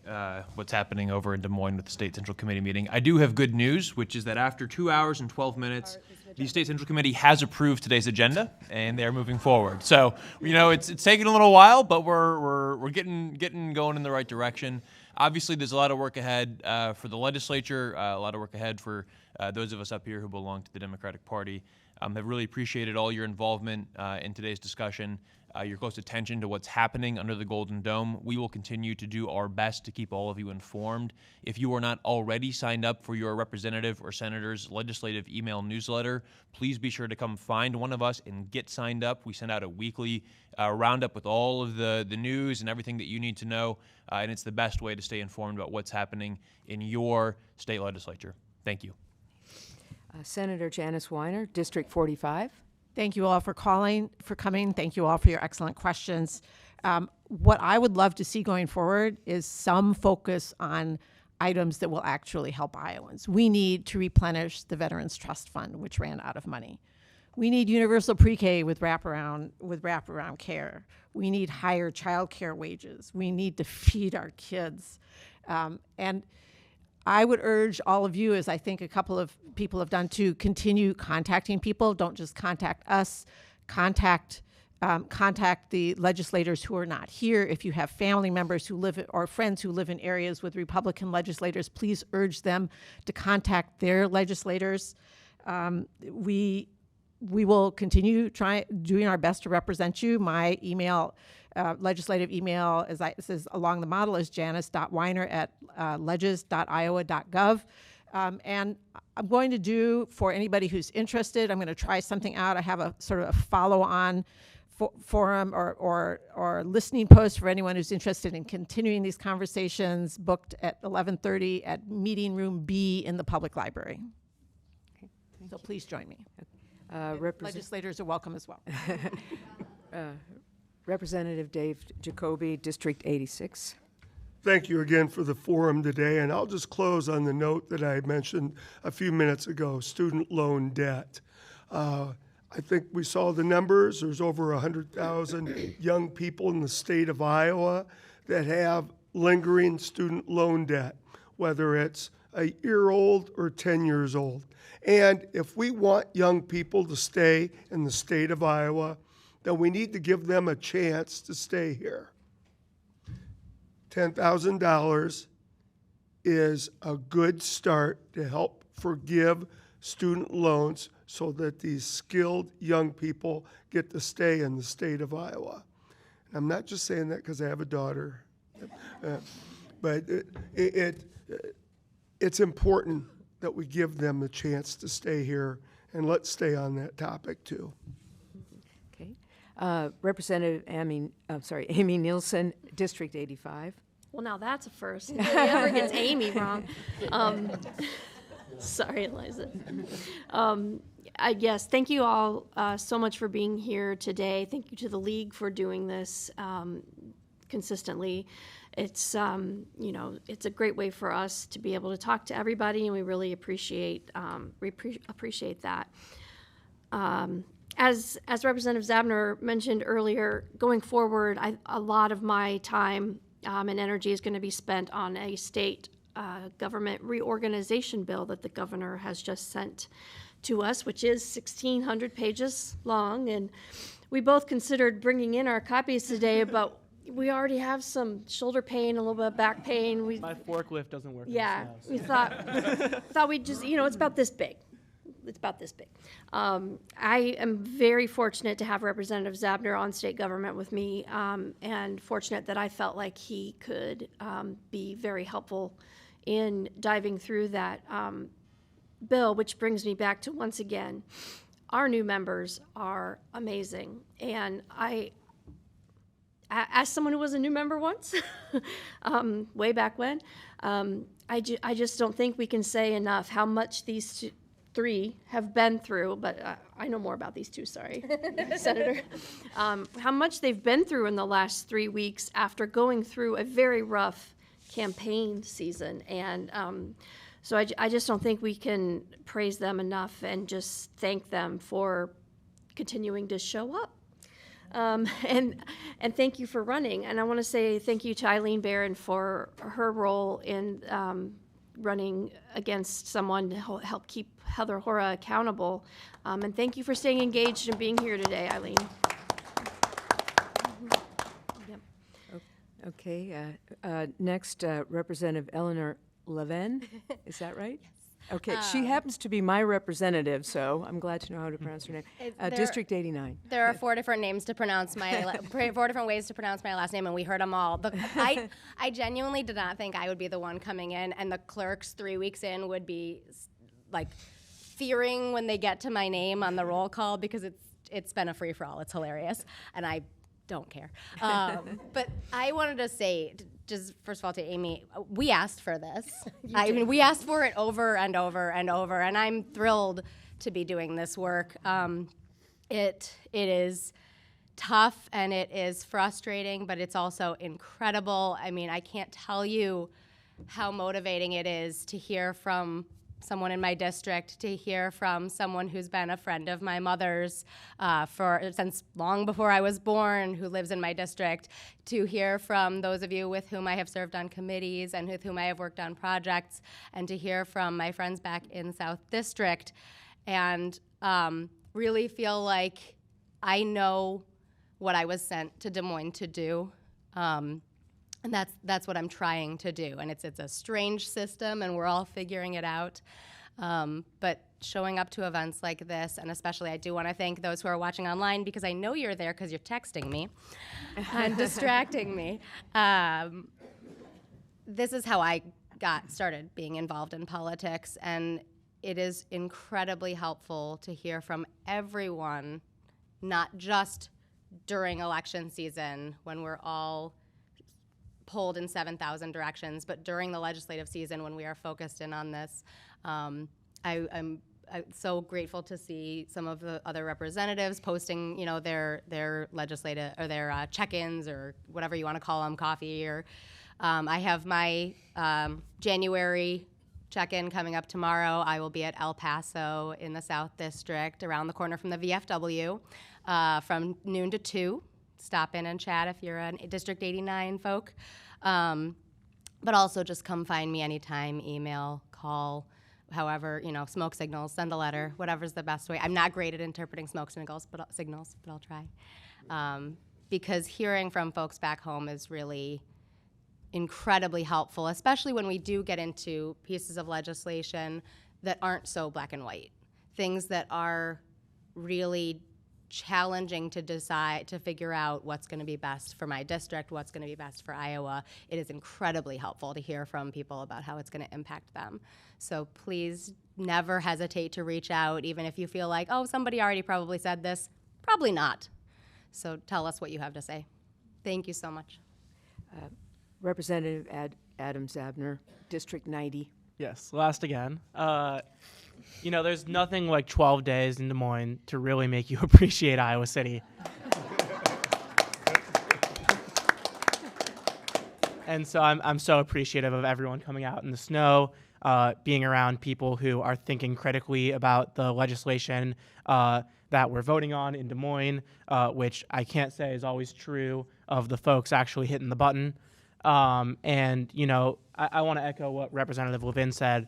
what's happening over in Des Moines with the State Central Committee meeting. I do have good news, which is that after 2 hours and 12 minutes, the State Central Committee has approved today's agenda, and they are moving forward. So, it's taken a little while, but we're getting going in the right direction. Obviously, there's a lot of work ahead for the legislature, a lot of work ahead for those of us up here who belong to the Democratic Party. Have really appreciated all your involvement in today's discussion, your close attention to what's happening under the Golden Dome. We will continue to do our best to keep all of you informed. If you are not already signed up for your representative or senator's legislative email newsletter, please be sure to come find one of us and get signed up. We send out a weekly roundup with all of the news and everything that you need to know, and it's the best way to stay informed about what's happening in your state legislature. Thank you. Senator Janice Weiner, District 45. Thank you all for coming. Thank you all for your excellent questions. What I would love to see going forward is some focus on items that will actually help Iowans. We need to replenish the Veterans Trust Fund, which ran out of money. We need universal pre-K with wraparound care. We need higher child care wages. We need to feed our kids. And I would urge all of you, as I think a couple of people have done, to continue contacting people. Don't just contact us. Contact the legislators who are not here. If you have family members who live or friends who live in areas with Republican legislators, please urge them to contact their legislators. We will continue doing our best to represent you. My email legislative email is along the model is janice.weiner@legis.iowa.gov. And I'm going to do, for anybody who's interested, I'm going to try something out. I have a sort of a follow-on forum or listening post for anyone who's interested in continuing these conversations, booked at 11:30 at Meeting Room B in the Public Library. So please join me. Legislators are welcome as well. Representative Dave Jacoby, District 86. Thank you again for the forum today, and I'll just close on the note that I mentioned a few minutes ago, student loan debt. I think we saw the numbers. There's over 100,000 young people in the state of Iowa that have lingering student loan debt, whether it's a year old or 10 years old. And if we want young people to stay in the state of Iowa, then we need to give them a chance to stay here. $10,000 is a good start to help forgive student loans so that these skilled young people get to stay in the state of Iowa. And I'm not just saying that because I have a daughter, but it's important that we give them the chance to stay here, and let's stay on that topic too. Okay. Representative Amy Nielsen, District 85. Well, now that's a first. Nobody ever gets Amy wrong. Sorry, Eliza. Yes, thank you all so much for being here today. Thank you to the League for doing this consistently. It's it's a great way for us to be able to talk to everybody, and we really appreciate that. As Representative Zabner mentioned earlier, going forward, a lot of my time and energy is going to be spent on a state government reorganization bill that the governor has just sent to us, which is 1,600 pages long. And we both considered bringing in our copies today, but we already have some shoulder pain, a little bit of back pain. My forklift doesn't work. Yeah, in the we snow, thought we'd just, it's about this big. It's about this big. I am very fortunate to have Representative Zabner on state government with me, and fortunate that I felt like he could be very helpful in diving through that bill, which brings me back to, once again, our new members are amazing. And I, as someone who was a new member once, way back when, I just don't think we can say enough how much these three have been through, but I know more about these two, sorry, Senator, how much they've been through in the last 3 weeks after going through a very rough campaign season. And so I just don't think we can praise them enough and just thank them for continuing to show up. And thank you for running. And I want to say thank you to Eileen Barron for her role in running against someone to help keep Heather Hora accountable. And thank you for staying engaged and being here today, Eileen. Yep. Okay. Next, Representative Elinor Levin. Is that right? Yes. Okay. She happens to be my representative, so I'm glad to know how to pronounce her name. District 89. There are 4 different names to pronounce 4 different ways to pronounce my last name, and we heard them all. But I genuinely did not think I would be the one coming in, and the clerks 3 weeks in would be like fearing when they get to my name on the roll call, because it's been a free for all. It's hilarious, and I don't care. But I wanted to say, just first of all, to Amy, we asked for this. I mean, we asked for it over and over and over, and I'm thrilled to be doing this work. It is tough and it is frustrating, but it's also incredible. I mean, I can't tell you how motivating it is to hear from someone in my district, to hear from someone who's been a friend of my mother's since long before I was born, who lives in my district, to hear from those of you with whom I have served on committees and with whom I have worked on projects, and to hear from my friends back in South District, and really feel like I know what I was sent to Des Moines to do. And that's what I'm trying to do. And it's a strange system, and we're all figuring it out. But showing up to events like this, and especially I do want to thank those who are watching online because I know you're there because you're texting me and distracting me. This is how I got started being involved in politics, and it is incredibly helpful to hear from everyone, not just during election season when we're all pulled in 7,000 directions, but during the legislative season when we are focused in on this. I'm so grateful to see some of the other representatives posting, their legislative or their check-ins or whatever you want to call them, coffee or. I have my January check-in coming up tomorrow. I will be at El Paso in the South District, around the corner from the VFW, from noon to 2. Stop in and chat if you're a District 89 folk. But also just come find me anytime, email, call, however, smoke signals, send a letter, whatever's the best way. I'm not great at interpreting smoke signals, but I'll try. Because hearing from folks back home is really incredibly helpful, especially when we do get into pieces of legislation that aren't so black and white. Things that are really challenging to decide, to figure out what's going to be best for my district, what's going to be best for Iowa. It is incredibly helpful to hear from people about how it's going to impact them. So please never hesitate to reach out, even if you feel like, oh, somebody already probably said this. Probably not. So tell us what you have to say. Thank you so much. Representative Adam Zabner, District 90. Yes, last again. There's nothing like 12 days in Des Moines to really make you appreciate Iowa City. And so I'm so appreciative of everyone coming out in the snow, being around people who are thinking critically about the legislation that we're voting on in Des Moines, which I can't say is always true of the folks actually hitting the button. I want to echo what Representative Levin said.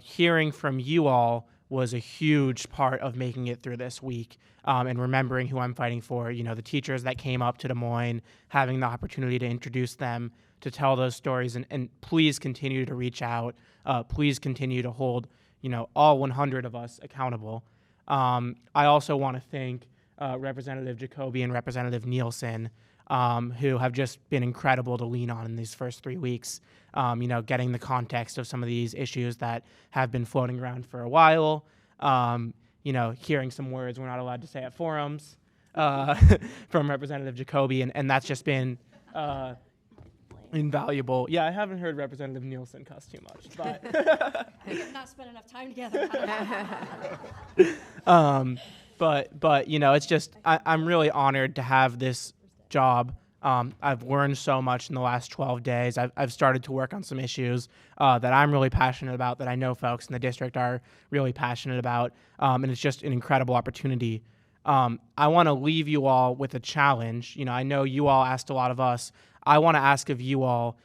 Hearing from you all was a huge part of making it through this week, and remembering who I'm fighting for. The teachers that came up to Des Moines, having the opportunity to introduce them, to tell those stories, and please continue to reach out. Please continue to hold, all 100 of us accountable. I also want to thank Representative Jacoby and Representative Nielsen, who have just been incredible to lean on in these first 3 weeks, getting the context of some of these issues that have been floating around for a while, hearing some words we're not allowed to say at forums from Representative Jacoby, and that's just been invaluable. Yeah, I haven't heard Representative Nielsen cuss too much, but we have not spent enough time together. But it's just I'm really honored to have this job. I've learned so much in the last 12 days. I've started to work on some issues that I'm really passionate about, that I know folks in the district are really passionate about, and it's just an incredible opportunity. I want to leave you all with a challenge. I know you all asked a lot of us. I want to ask of you all,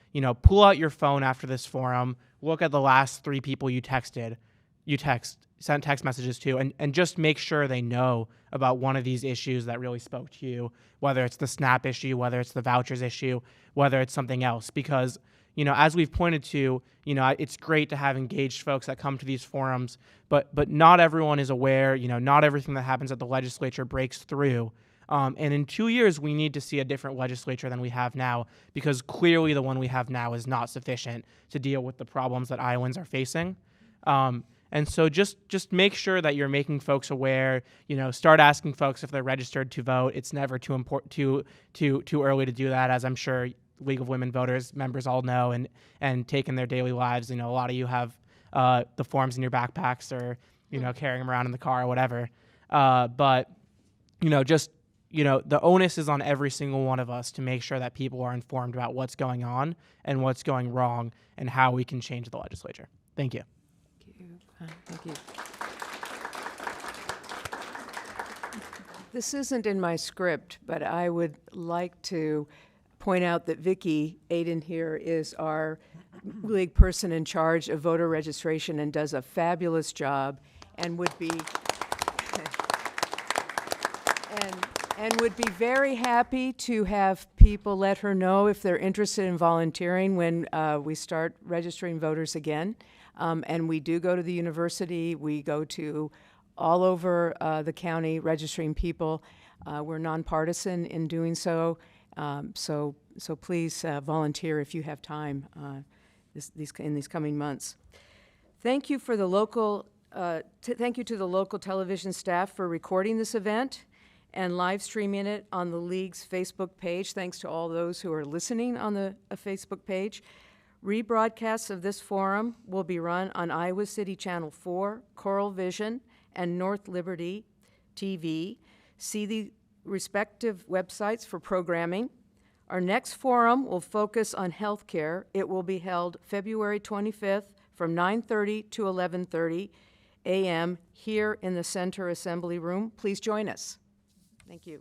pull out your phone after this forum, look at the last 3 people you sent text messages to, and just make sure they know about one of these issues that really spoke to you, whether it's the SNAP issue, whether it's the vouchers issue, whether it's something else. Because, as we've pointed to, it's great to have engaged folks that come to these forums, but not everyone is aware, not everything that happens at the legislature breaks through. And in 2 years, we need to see a different legislature than we have now, because clearly the one we have now is not sufficient to deal with the problems that Iowans are facing. And so just make sure that you're making folks aware. Start asking folks if they're registered to vote. It's never too early to do that, as I'm sure League of Women Voters members all know, and take in their daily lives. A lot of you have the forms in your backpacks, or carrying them around in the car or whatever. But the onus is on every single one of us to make sure that people are informed about what's going on and what's going wrong and how we can change the legislature. Thank you. Thank you. This isn't in my script, but I would like to point out that Vicki Aiden here is our league person in charge of voter registration and does a fabulous job, and would be and And would be very happy to have people let her know if they're interested in volunteering when we start registering voters again. And we do go to the university. We go to all over the county registering people. We're nonpartisan in doing so. So please volunteer if you have time in these coming months. Thank you for the local. Thank you to the local television staff for recording this event and live streaming it on the League's Facebook page. Thanks to all those who are listening on the Facebook page. Rebroadcasts of this forum will be run on Iowa City Channel 4, Coral Vision, and North Liberty TV. See the respective websites for programming. Our next forum will focus on healthcare. It will be held February 25th from 9:30 to 11:30 a.m. here in the Center Assembly Room. Please join us. Thank you.